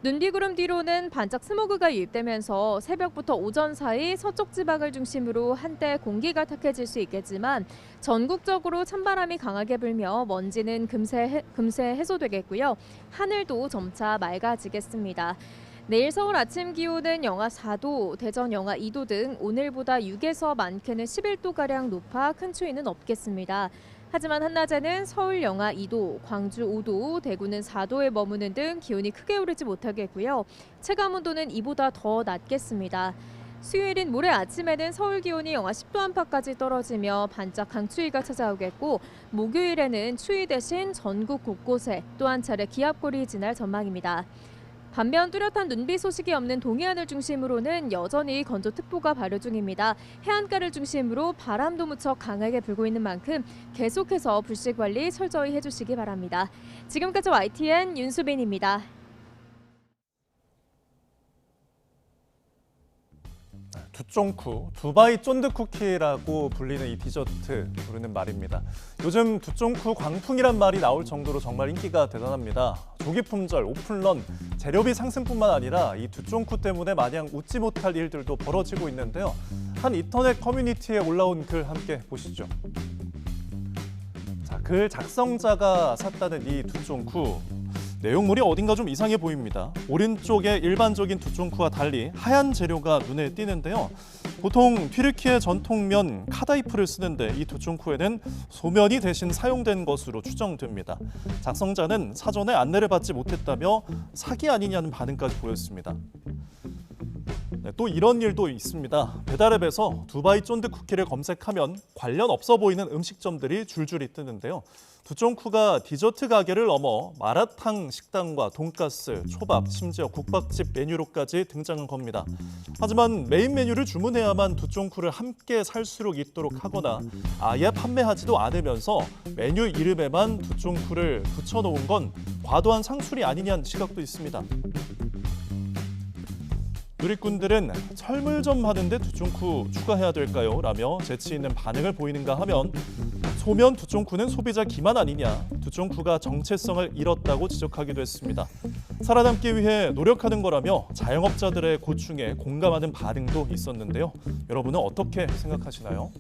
눈비구름 뒤로는 반짝 스모그가 유입되면서 새벽부터 오전 사이 서쪽 지방을 중심으로 한때 공기가 탁해질 수 있겠지만 전국적으로 찬바람이 강하게 불며 먼지는 금세 해소되겠고요. 하늘도 점차 맑아지겠습니다. 내일 서울 아침 기온은 영하 4도, 대전 영하 2도 등 오늘보다 6에서 많게는 11도가량 높아 큰 추위는 없겠습니다. 하지만 한낮에는 서울 영하 2도, 광주 5도, 대구는 4도에 머무는 등 기온이 크게 오르지 못하겠고요. 체감온도는 이보다 더 낮겠습니다. 수요일인 모레 아침에는 서울 기온이 영하 10도 안팎까지 떨어지며 반짝 강추위가 찾아오겠고 목요일에는 추위 대신 전국 곳곳에 또 한 차례 기압골이 지날 전망입니다. 반면 뚜렷한 눈비 소식이 없는 동해안을 중심으로는 여전히 건조특보가 발효 중입니다. 해안가를 중심으로 바람도 무척 강하게 불고 있는 만큼 계속해서 불씨 관리 철저히 해주시기 바랍니다. 지금까지 YTN 윤수빈입니다. 두쫑쿠, 두바이 쫀득쿠키라고 불리는 이 디저트 부르는 말입니다. 요즘 두쫑쿠 광풍이란 말이 나올 정도로 정말 인기가 대단합니다. 조기 품절, 오픈런, 재료비 상승뿐만 아니라 이 두쫑쿠 때문에 마냥 웃지 못할 일들도 벌어지고 있는데요. 한 인터넷 커뮤니티에 올라온 글 함께 보시죠. 글 작성자가 샀다는 이 두쫑쿠. 내용물이 어딘가 좀 이상해 보입니다. 오른쪽에 일반적인 두쫑쿠와 달리 하얀 재료가 눈에 띄는데요. 보통 튀르키예 전통면 카다이프를 쓰는데 이 두쫑쿠에는 소면이 대신 사용된 것으로 추정됩니다. 작성자는 사전에 안내를 받지 못했다며 사기 아니냐는 반응까지 보였습니다. 네, 또 이런 일도 있습니다. 배달앱에서 두바이 쫀득 쿠키를 검색하면 관련 없어 보이는 음식점들이 줄줄이 뜨는데요. 두쫑쿠가 디저트 가게를 넘어 마라탕 식당과 돈가스, 초밥, 심지어 국밥집 메뉴로까지 등장한 겁니다. 하지만 메인 메뉴를 주문해야만 두쫑쿠를 함께 살 수 있도록 하거나 아예 판매하지도 않으면서 메뉴 이름에만 두쫑쿠를 붙여놓은 건 과도한 상술이 아니냐는 시각도 있습니다. 누리꾼들은 철물점 하는데 두쫑쿠 추가해야 될까요? 라며 재치 있는 반응을 보이는가 하면 소면 두쫑쿠는 소비자 기만 아니냐, 두쫑쿠가 정체성을 잃었다고 지적하기도 했습니다. 살아남기 위해 노력하는 거라며 자영업자들의 고충에 공감하는 반응도 있었는데요. 여러분은 어떻게 생각하시나요?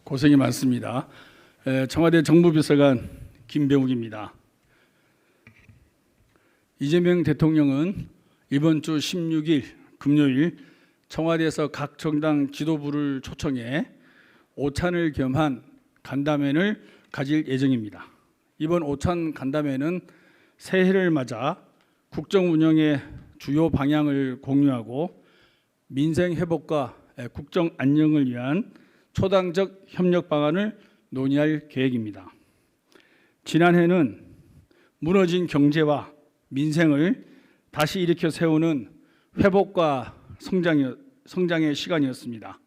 고생이 많습니다. 청와대 정무비서관 김병욱입니다. 이재명 대통령은 이번 주 16일 금요일 청와대에서 각 정당 지도부를 초청해 오찬을 겸한 간담회를 가질 예정입니다. 이번 오찬 간담회는 새해를 맞아 국정 운영의 주요 방향을 공유하고 민생 회복과 국정 안녕을 위한 초당적 협력 방안을 논의할 계획입니다. 지난해는 무너진 경제와 민생을 다시 일으켜 세우는 회복과 성장의 시간이었습니다.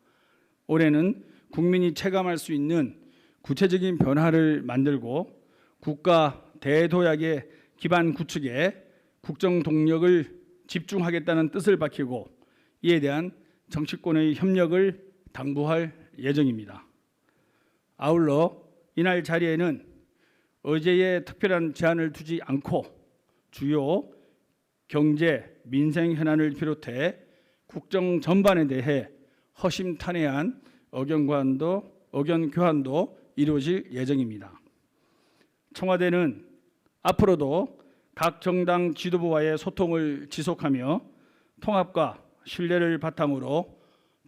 올해는 국민이 체감할 수 있는 구체적인 변화를 만들고 국가 대도약의 기반 구축에 국정 동력을 집중하겠다는 뜻을 밝히고 이에 대한 정치권의 협력을 당부할 예정입니다. 아울러 이날 자리에는 어제의 특별한 제한을 두지 않고 주요 경제, 민생 현안을 비롯해 국정 전반에 대해 허심탄회한 의견 교환도 이루어질 예정입니다. 청와대는 앞으로도 각 정당 지도부와의 소통을 지속하며 통합과 신뢰를 바탕으로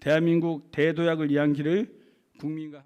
대한민국 대도약을 위한 길을 국민과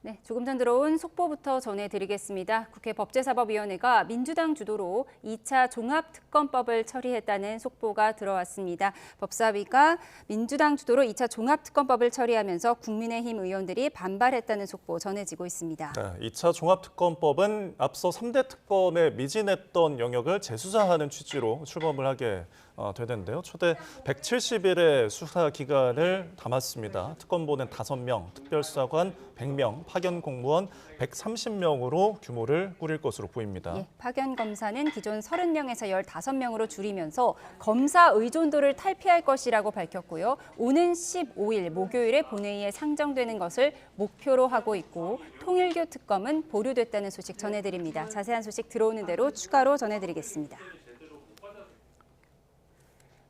네, 조금 전 들어온 속보부터 전해드리겠습니다. 국회 법제사법위원회가 민주당 주도로 2차 종합특검법을 처리했다는 속보가 들어왔습니다. 법사위가 민주당 주도로 2차 종합특검법을 처리하면서 국민의힘 의원들이 반발했다는 속보 전해지고 있습니다. 네, 2차 종합특검법은 앞서 3대 특검에 미진했던 영역을 재수사하는 취지로 출범을 하게 되는데요. 최대 170일의 수사 기간을 담았습니다. 특검보는 5명, 특별수사관 100명, 파견 공무원 130명으로 규모를 꾸릴 것으로 보입니다. 예, 파견 검사는 기존 30명에서 15명으로 줄이면서 검사 의존도를 탈피할 것이라고 밝혔고요. 오는 15일 목요일에 본회의에 상정되는 것을 목표로 하고 있고 통일교 특검은 보류됐다는 소식 전해드립니다. 자세한 소식 들어오는 대로 추가로 전해드리겠습니다.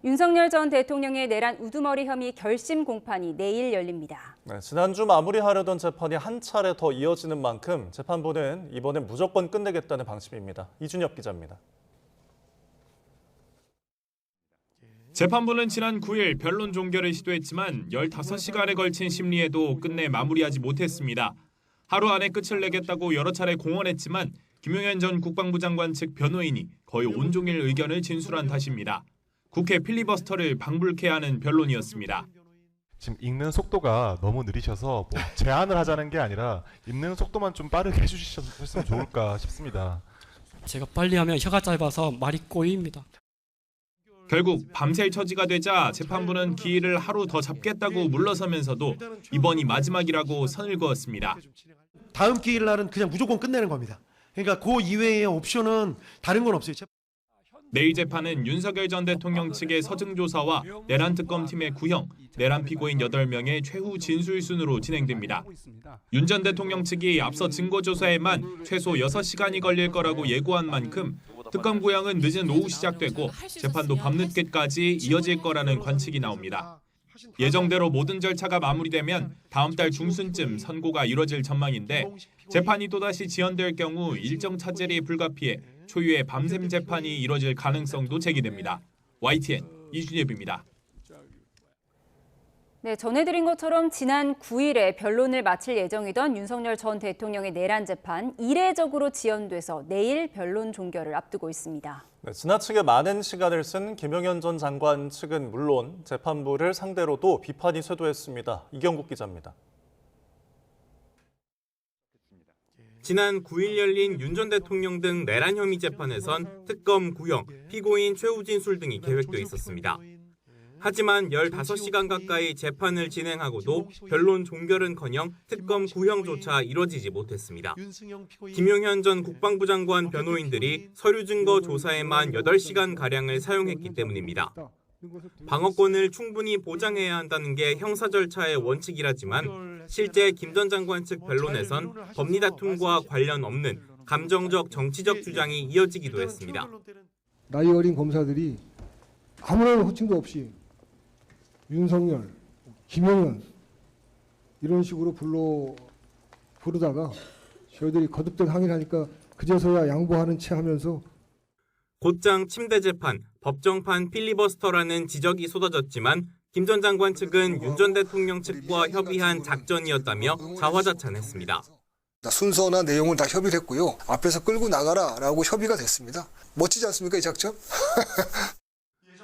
윤석열 전 대통령의 내란 우두머리 혐의 결심 공판이 내일 열립니다. 네, 지난주 마무리하려던 재판이 한 차례 더 이어지는 만큼 재판부는 이번엔 무조건 끝내겠다는 방침입니다. 이준엽 기자입니다. 재판부는 지난 9일 변론 종결을 시도했지만 15시간에 걸친 심리에도 끝내 마무리하지 못했습니다. 하루 안에 끝을 내겠다고 여러 차례 공언했지만 김용현 전 국방부 장관 측 변호인이 거의 온종일 의견을 진술한 탓입니다. 국회 필리버스터를 방불케 하는 변론이었습니다. 지금 읽는 속도가 너무 느리셔서 뭐 제안을 하자는 게 아니라 읽는 속도만 좀 빠르게 해주셨으면 좋을까 싶습니다. 제가 빨리 하면 혀가 짧아서 말이 꼬입니다. 결국 밤샐 처지가 되자 재판부는 기일을 하루 더 잡겠다고 물러서면서도 이번이 마지막이라고 선을 그었습니다. 다음 기일 날은 그냥 무조건 끝내는 겁니다. 그러니까 그 이외의 옵션은 다른 건 없어요. 내일 재판은 윤석열 전 대통령 측의 서증조사와 내란 특검팀의 구형, 내란 피고인 8명의 최후 진술 순으로 진행됩니다. 윤 전 대통령 측이 앞서 증거조사에만 최소 6시간이 걸릴 거라고 예고한 만큼 특검 구형은 늦은 오후 시작되고 재판도 밤늦게까지 이어질 거라는 관측이 나옵니다. 예정대로 모든 절차가 마무리되면 다음 달 중순쯤 선고가 이뤄질 전망인데 재판이 또다시 지연될 경우 일정 차질이 불가피해 초유의 밤샘 재판이 이뤄질 가능성도 제기됩니다. YTN 이준엽입니다. 네, 전해드린 것처럼 지난 9일에 변론을 마칠 예정이던 윤석열 전 대통령의 내란 재판 이례적으로 지연돼서 내일 변론 종결을 앞두고 있습니다. 네, 지나치게 많은 시간을 쓴 김용현 전 장관 측은 물론 재판부를 상대로도 비판이 쇄도했습니다. 이경국 기자입니다. 지난 9일 열린 윤 전 대통령 등 내란 혐의 재판에선 특검 구형, 피고인 최후 진술 등이 계획돼 있었습니다. 하지만 15시간 가까이 재판을 진행하고도 변론 종결은커녕 특검 구형조차 이뤄지지 못했습니다. 김용현 전 국방부 장관 변호인들이 서류 증거 조사에만 8시간가량을 사용했기 때문입니다. 방어권을 충분히 보장해야 한다는 게 형사 절차의 원칙이라지만 실제 김 전 장관 측 변론에선 법리 다툼과 관련 없는 감정적 정치적 주장이 이어지기도 했습니다. 나이 어린 검사들이 아무런 호칭도 없이 윤석열, 김용현 이런 식으로 부르다가 저희들이 거듭된 항의를 하니까 그제서야 양보하는 채 하면서 곧장 침대 재판, 법정판 필리버스터라는 지적이 쏟아졌지만 김 전 장관 측은 윤 전 대통령 측과 협의한 작전이었다며 자화자찬했습니다. 순서나 내용을 다 협의를 했고요. 앞에서 끌고 나가라라고 협의가 됐습니다. 멋지지 않습니까, 이 작전?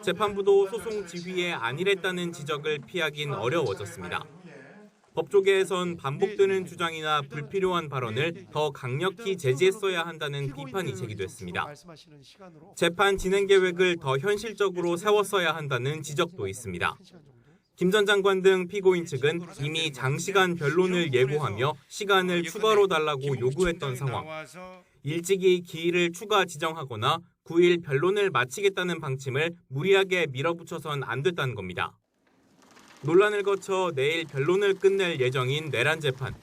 재판부도 소송 지휘에 안일했다는 지적을 피하긴 어려워졌습니다. 법조계에선 반복되는 주장이나 불필요한 발언을 더 강력히 제지했어야 한다는 비판이 제기됐습니다. 재판 진행 계획을 더 현실적으로 세웠어야 한다는 지적도 있습니다. 김 전 장관 등 피고인 측은 이미 장시간 변론을 예고하며 시간을 추가로 달라고 요구했던 상황. 일찍이 기일을 추가 지정하거나 9일 변론을 마치겠다는 방침을 무리하게 밀어붙여선 안 됐다는 겁니다. 논란을 거쳐 내일 변론을 끝낼 예정인 내란 재판.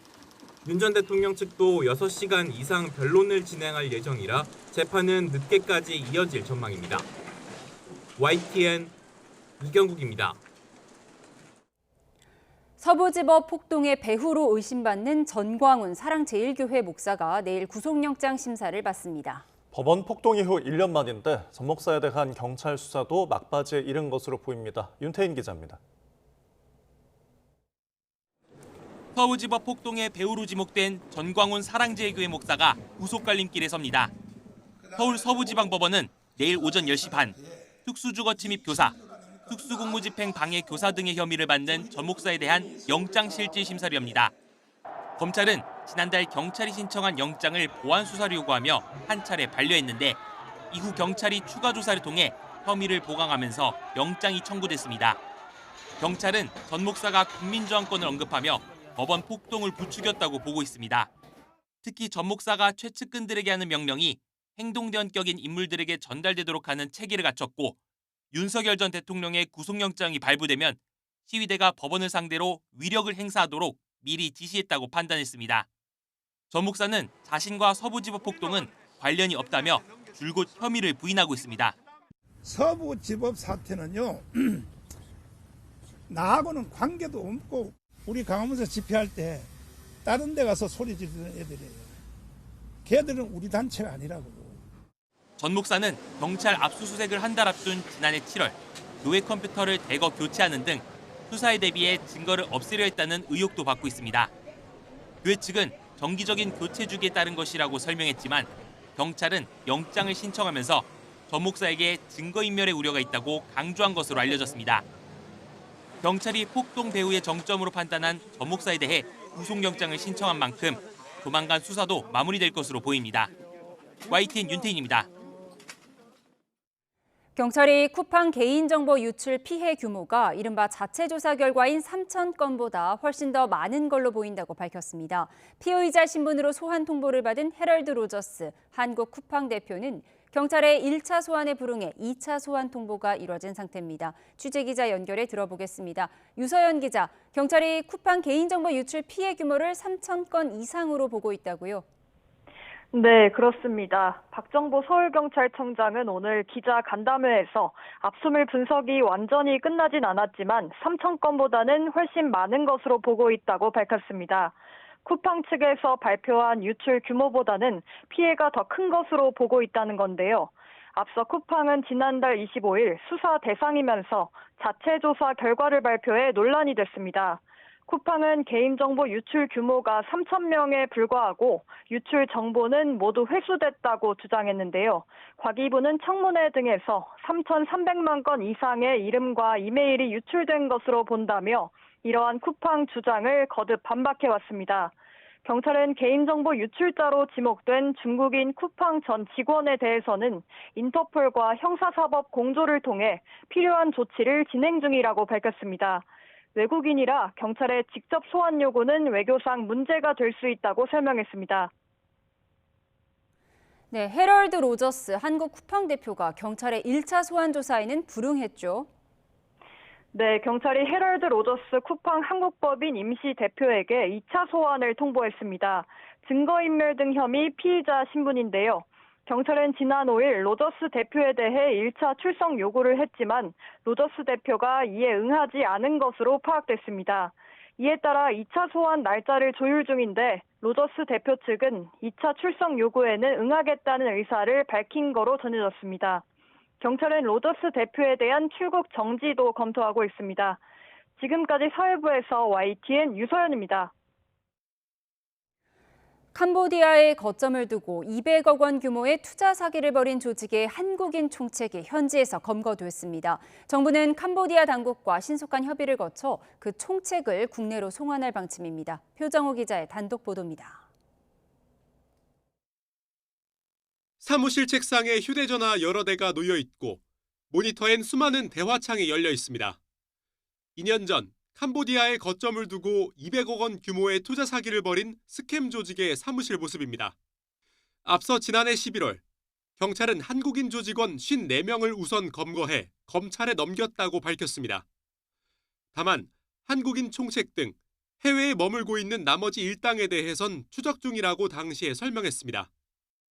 윤 전 대통령 측도 6시간 이상 변론을 진행할 예정이라 재판은 늦게까지 이어질 전망입니다. YTN 이경국입니다. 서부지법 폭동의 배후로 의심받는 전광훈 사랑제일교회 목사가 내일 구속영장 심사를 받습니다. 법원 폭동 이후 1년 만인데 전 목사에 대한 경찰 수사도 막바지에 이른 것으로 보입니다. 윤태인 기자입니다. 서부지법 폭동의 배후로 지목된 전광훈 사랑제일교회 목사가 구속갈림길에 섭니다. 서울 서부지방법원은 내일 오전 10시 반 특수주거 침입 교사, 특수공무집행 방해 교사 등의 혐의를 받는 전 목사에 대한 영장실질심사를 엽니다. 검찰은 지난달 경찰이 신청한 영장을 보완수사를 요구하며 한 차례 반려했는데 이후 경찰이 추가 조사를 통해 혐의를 보강하면서 영장이 청구됐습니다. 경찰은 전 목사가 국민저항권을 언급하며 법원 폭동을 부추겼다고 보고 있습니다. 특히 전 목사가 최측근들에게 하는 명령이 행동대원격인 인물들에게 전달되도록 하는 체계를 갖췄고 윤석열 전 대통령의 구속영장이 발부되면 시위대가 법원을 상대로 위력을 행사하도록 미리 지시했다고 판단했습니다. 전 목사는 자신과 서부지법 폭동은 관련이 없다며 줄곧 혐의를 부인하고 있습니다. 서부지법 사태는요. 나하고는 관계도 없고 우리 강화문에서 집회할 때 다른 데 가서 소리 지르는 애들이에요. 걔들은 우리 단체가 아니라고. 전 목사는 경찰 압수수색을 한 달 앞둔 지난해 7월 교회 컴퓨터를 대거 교체하는 등 수사에 대비해 증거를 없애려 했다는 의혹도 받고 있습니다. 교회 측은 정기적인 교체 주기에 따른 것이라고 설명했지만 경찰은 영장을 신청하면서 전 목사에게 증거인멸의 우려가 있다고 강조한 것으로 알려졌습니다. 경찰이 폭동 배후의 정점으로 판단한 전 목사에 대해 구속영장을 신청한 만큼 조만간 수사도 마무리될 것으로 보입니다. YTN 윤태인입니다. 경찰이 쿠팡 개인정보 유출 피해 규모가 이른바 자체 조사 결과인 3,000건보다 훨씬 더 많은 걸로 보인다고 밝혔습니다. 피의자 신분으로 소환 통보를 받은 헤럴드 로저스 한국 쿠팡 대표는 경찰의 1차 소환에 불응해 2차 소환 통보가 이뤄진 상태입니다. 취재기자 연결해 들어보겠습니다. 유서연 기자, 경찰이 쿠팡 개인정보 유출 피해 규모를 3,000건 이상으로 보고 있다고요? 네, 그렇습니다. 박정보 서울경찰청장은 오늘 기자 간담회에서 압수물 분석이 완전히 끝나진 않았지만 3,000건보다는 훨씬 많은 것으로 보고 있다고 밝혔습니다. 쿠팡 측에서 발표한 유출 규모보다는 피해가 더 큰 것으로 보고 있다는 건데요. 앞서 쿠팡은 지난달 25일 수사 대상이면서 자체 조사 결과를 발표해 논란이 됐습니다. 쿠팡은 개인정보 유출 규모가 3,000명에 불과하고 유출 정보는 모두 회수됐다고 주장했는데요. 과기부는 청문회 등에서 3,300만 건 이상의 이름과 이메일이 유출된 것으로 본다며 이러한 쿠팡 주장을 거듭 반박해왔습니다. 경찰은 개인정보 유출자로 지목된 중국인 쿠팡 전 직원에 대해서는 인터폴과 형사사법 공조를 통해 필요한 조치를 진행 중이라고 밝혔습니다. 외국인이라 경찰의 직접 소환 요구는 외교상 문제가 될 수 있다고 설명했습니다. 네, 헤럴드 로저스 한국 쿠팡 대표가 경찰의 1차 소환 조사에는 불응했죠. 네, 경찰이 헤럴드 로저스 쿠팡 한국법인 임시 대표에게 2차 소환을 통보했습니다. 증거인멸 등 혐의 피의자 신분인데요. 경찰은 지난 5일 로저스 대표에 대해 1차 출석 요구를 했지만 로저스 대표가 이에 응하지 않은 것으로 파악됐습니다. 이에 따라 2차 소환 날짜를 조율 중인데 로저스 대표 측은 2차 출석 요구에는 응하겠다는 의사를 밝힌 거로 전해졌습니다. 경찰은 로저스 대표에 대한 출국 정지도 검토하고 있습니다. 지금까지 사회부에서 YTN 유서연입니다. 캄보디아에 거점을 두고 200억 원 규모의 투자 사기를 벌인 조직의 한국인 총책이 현지에서 검거됐습니다. 정부는 캄보디아 당국과 신속한 협의를 거쳐 그 총책을 국내로 송환할 방침입니다. 표정호 기자의 단독 보도입니다. 사무실 책상에 휴대전화 여러 대가 놓여 있고 모니터엔 수많은 대화창이 열려 있습니다. 2년 전 캄보디아에 거점을 두고 200억 원 규모의 투자 사기를 벌인 스캠 조직의 사무실 모습입니다. 앞서 지난해 11월 경찰은 한국인 조직원 54명을 우선 검거해 검찰에 넘겼다고 밝혔습니다. 다만 한국인 총책 등 해외에 머물고 있는 나머지 일당에 대해선 추적 중이라고 당시에 설명했습니다.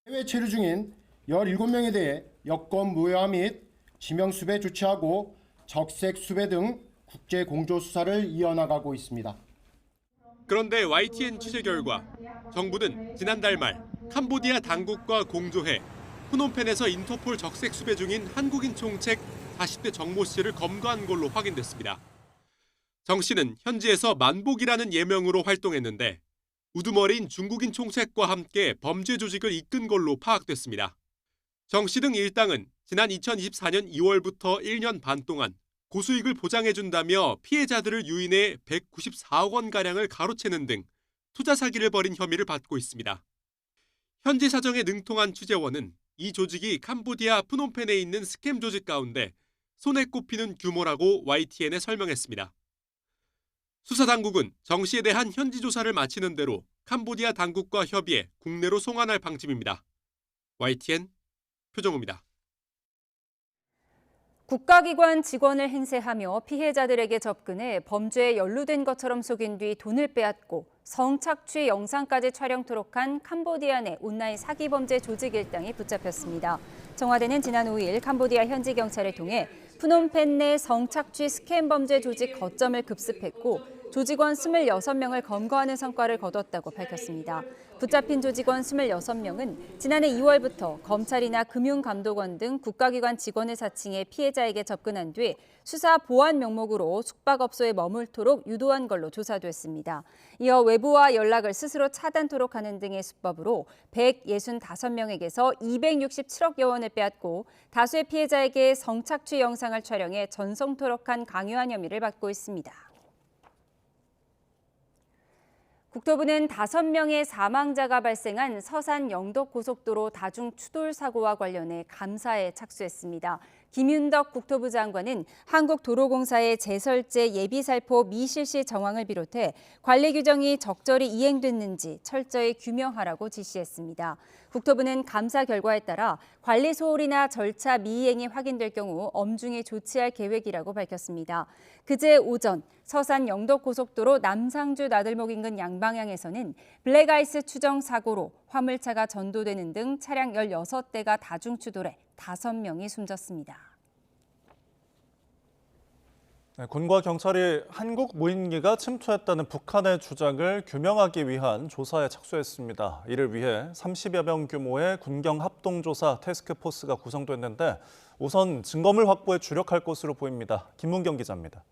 해외 체류 중인 17명에 대해 여권 무효화 및 지명 수배 조치하고 적색 수배 등 국제 공조 수사를 이어나가고 있습니다. 그런데 YTN 취재 결과 정부는 지난달 말 캄보디아 당국과 공조해 프놈펜에서 인터폴 적색 수배 중인 한국인 총책 40대 정모 씨를 검거한 걸로 확인됐습니다. 정 씨는 현지에서 만복이라는 예명으로 활동했는데 우두머리인 중국인 총책과 함께 범죄 조직을 이끈 걸로 파악됐습니다. 정 씨 등 일당은 지난 2024년 2월부터 1년 반 동안 고수익을 보장해준다며 피해자들을 유인해 194억 원가량을 가로채는 등 투자 사기를 벌인 혐의를 받고 있습니다. 현지 사정에 능통한 취재원은 이 조직이 캄보디아 프놈펜에 있는 스캠 조직 가운데 손에 꼽히는 규모라고 YTN에 설명했습니다. 수사당국은 정 씨에 대한 현지 조사를 마치는 대로 캄보디아 당국과 협의해 국내로 송환할 방침입니다. YTN 표정호입니다. 국가기관 직원을 행세하며 피해자들에게 접근해 범죄에 연루된 것처럼 속인 뒤 돈을 빼앗고 성착취 영상까지 촬영토록 한 캄보디아 내 온라인 사기 범죄 조직 일당이 붙잡혔습니다. 청와대는 지난 5일 캄보디아 현지 경찰을 통해 프놈펜 내 성착취 스캠 범죄 조직 거점을 급습했고 조직원 26명을 검거하는 성과를 거뒀다고 밝혔습니다. 붙잡힌 조직원 26명은 지난해 2월부터 검찰이나 금융감독원 등 국가기관 직원을 사칭해 피해자에게 접근한 뒤 수사 보안 명목으로 숙박업소에 머물도록 유도한 걸로 조사됐습니다. 이어 외부와 연락을 스스로 차단토록 하는 등의 수법으로 165명에게서 267억여 원을 빼앗고 다수의 피해자에게 성착취 영상을 촬영해 전송토록 한 강요한 혐의를 받고 있습니다. 국토부는 5명의 사망자가 발생한 서산 영덕고속도로 다중추돌 사고와 관련해 감사에 착수했습니다. 김윤덕 국토부 장관은 한국도로공사의 제설제 예비살포 미실시 정황을 비롯해 관리 규정이 적절히 이행됐는지 철저히 규명하라고 지시했습니다. 국토부는 감사 결과에 따라 관리 소홀이나 절차 미이행이 확인될 경우 엄중히 조치할 계획이라고 밝혔습니다. 그제 오전 서산 영덕고속도로 남상주 나들목 인근 양방향에서는 블랙아이스 추정 사고로 화물차가 전도되는 등 차량 16대가 다중추돌해 5명이 숨졌습니다. 네, 군과 경찰이 한국 무인기가 침투했다는 북한의 주장을 규명하기 위한 조사에 착수했습니다. 이를 위해 30여 명 규모의 군경 합동조사 태스크포스가 구성됐는데 우선 증거물 확보에 주력할 것으로 보입니다. 김문경 기자입니다.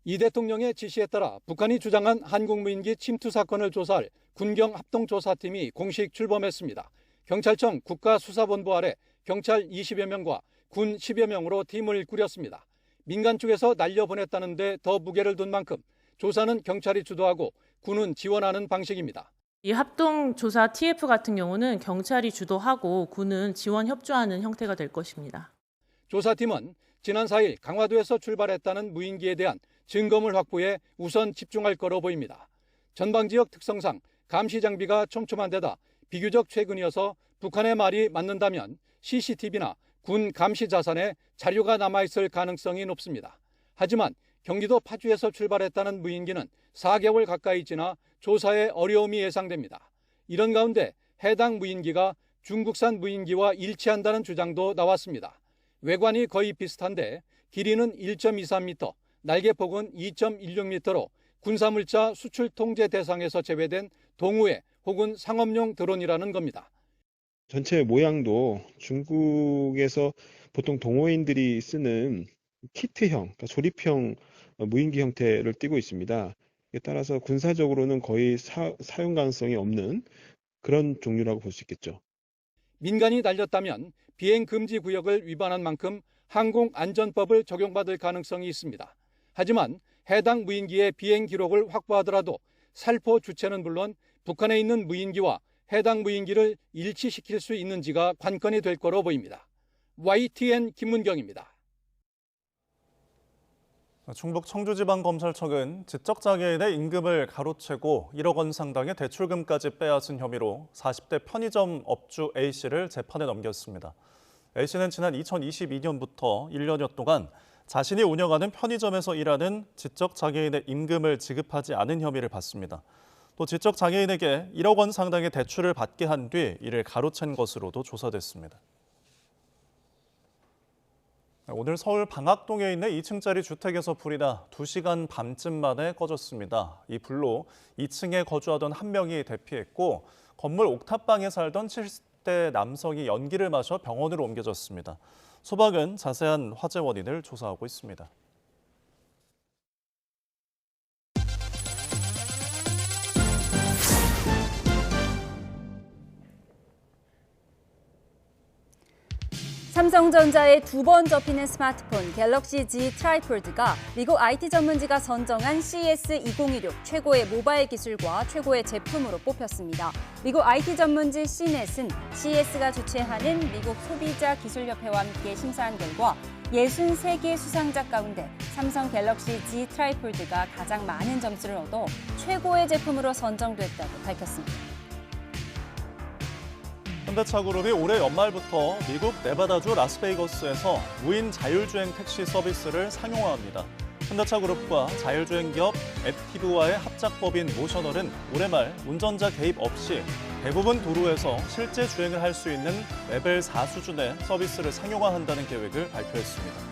이 대통령의 지시에 따라 북한이 주장한 한국 무인기 침투 사건을 조사할 군경 합동조사팀이 공식 출범했습니다. 경찰청 국가수사본부 아래 경찰 20여 명과 군 10여 명으로 팀을 꾸렸습니다. 민간 쪽에서 날려보냈다는 데 더 무게를 둔 만큼 조사는 경찰이 주도하고 군은 지원하는 방식입니다. 이 합동조사 TF 같은 경우는 경찰이 주도하고 군은 지원 협조하는 형태가 될 것입니다. 조사팀은 지난 4일 강화도에서 출발했다는 무인기에 대한 증거물 확보에 우선 집중할 거로 보입니다. 전방지역 특성상 감시 장비가 촘촘한 데다 비교적 최근이어서 북한의 말이 맞는다면 CCTV나 군 감시 자산에 자료가 남아있을 가능성이 높습니다. 하지만 경기도 파주에서 출발했다는 무인기는 4개월 가까이 지나 조사에 어려움이 예상됩니다. 이런 가운데 해당 무인기가 중국산 무인기와 일치한다는 주장도 나왔습니다. 외관이 거의 비슷한데 길이는 1.23m, 날개폭은 2.16m로 군사물자 수출 통제 대상에서 제외된 동호회 혹은 상업용 드론이라는 겁니다. 전체 모양도 중국에서 보통 동호인들이 쓰는 키트형, 그러니까 조립형 무인기 형태를 띠고 있습니다. 따라서 군사적으로는 거의 사용 가능성이 없는 그런 종류라고 볼 수 있겠죠. 민간이 날렸다면 비행 금지 구역을 위반한 만큼 항공안전법을 적용받을 가능성이 있습니다. 하지만 해당 무인기의 비행 기록을 확보하더라도 살포 주체는 물론 북한에 있는 무인기와 해당 무인기를 일치시킬 수 있는지가 관건이 될 거로 보입니다. YTN 김문경입니다. 충북 청주지방검찰청은 지적장애인의 임금을 가로채고 1억 원 상당의 대출금까지 빼앗은 혐의로 40대 편의점 업주 A씨를 재판에 넘겼습니다. A씨는 지난 2022년부터 1년여 동안 자신이 운영하는 편의점에서 일하는 지적장애인의 임금을 지급하지 않은 혐의를 받습니다. 또 지적장애인에게 1억 원 상당의 대출을 받게 한 뒤 이를 가로챈 것으로도 조사됐습니다. 오늘 서울 방학동에 있는 2층짜리 주택에서 불이 나 2시간 반쯤 만에 꺼졌습니다. 이 불로 2층에 거주하던 한 명이 대피했고 건물 옥탑방에 살던 70대 남성이 연기를 마셔 병원으로 옮겨졌습니다. 소방은 자세한 화재 원인을 조사하고 있습니다. 삼성전자의 2번 접히는 스마트폰 갤럭시 Z 트라이폴드가 미국 IT 전문지가 선정한 CES 2016 최고의 모바일 기술과 최고의 제품으로 뽑혔습니다. 미국 IT 전문지 CNET은 CES가 주최하는 미국 소비자 기술협회와 함께 심사한 결과 63개 수상작 가운데 삼성 갤럭시 Z 트라이폴드가 가장 많은 점수를 얻어 최고의 제품으로 선정됐다고 밝혔습니다. 현대차그룹이 올해 연말부터 미국 네바다주 라스베이거스에서 무인 자율주행 택시 서비스를 상용화합니다. 현대차그룹과 자율주행 기업 앱티브와의 합작법인 모셔널은 올해 말 운전자 개입 없이 대부분 도로에서 실제 주행을 할 수 있는 레벨 4 수준의 서비스를 상용화한다는 계획을 발표했습니다.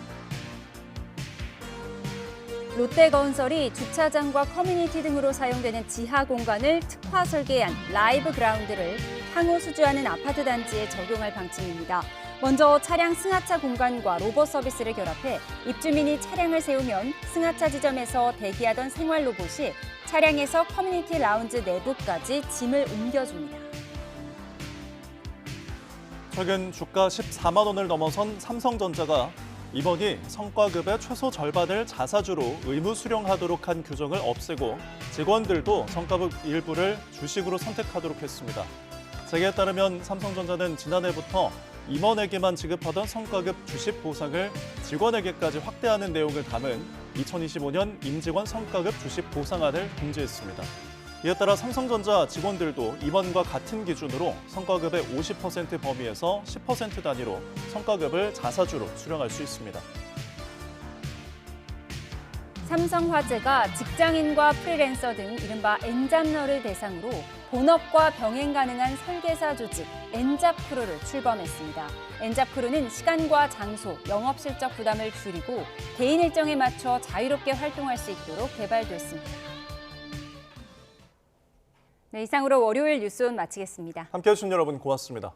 롯데건설이 주차장과 커뮤니티 등으로 사용되는 지하 공간을 특화 설계한 라이브 그라운드를 향후 수주하는 아파트 단지에 적용할 방침입니다. 먼저 차량 승하차 공간과 로봇 서비스를 결합해 입주민이 차량을 세우면 승하차 지점에서 대기하던 생활 로봇이 차량에서 커뮤니티 라운지 내부까지 짐을 옮겨줍니다. 최근 주가 14만 원을 넘어선 삼성전자가 이번이 성과급의 최소 절반을 자사주로 의무 수령하도록 한 규정을 없애고 직원들도 성과급 일부를 주식으로 선택하도록 했습니다. 재계에 따르면 삼성전자는 지난해부터 임원에게만 지급하던 성과급 주식 보상을 직원에게까지 확대하는 내용을 담은 2025년 임직원 성과급 주식 보상안을 공지했습니다. 이에 따라 삼성전자 직원들도 이번과 같은 기준으로 성과급의 50% 범위에서 10% 단위로 성과급을 자사주로 수령할 수 있습니다. 삼성화재가 직장인과 프리랜서 등 이른바 엔잡러를 대상으로 본업과 병행 가능한 설계사 조직 엔잡크루를 출범했습니다. 엔잡크루는 시간과 장소, 영업 실적 부담을 줄이고 개인 일정에 맞춰 자유롭게 활동할 수 있도록 개발됐습니다. 네, 이상으로 월요일 뉴스온 마치겠습니다. 함께해 주신 여러분 고맙습니다.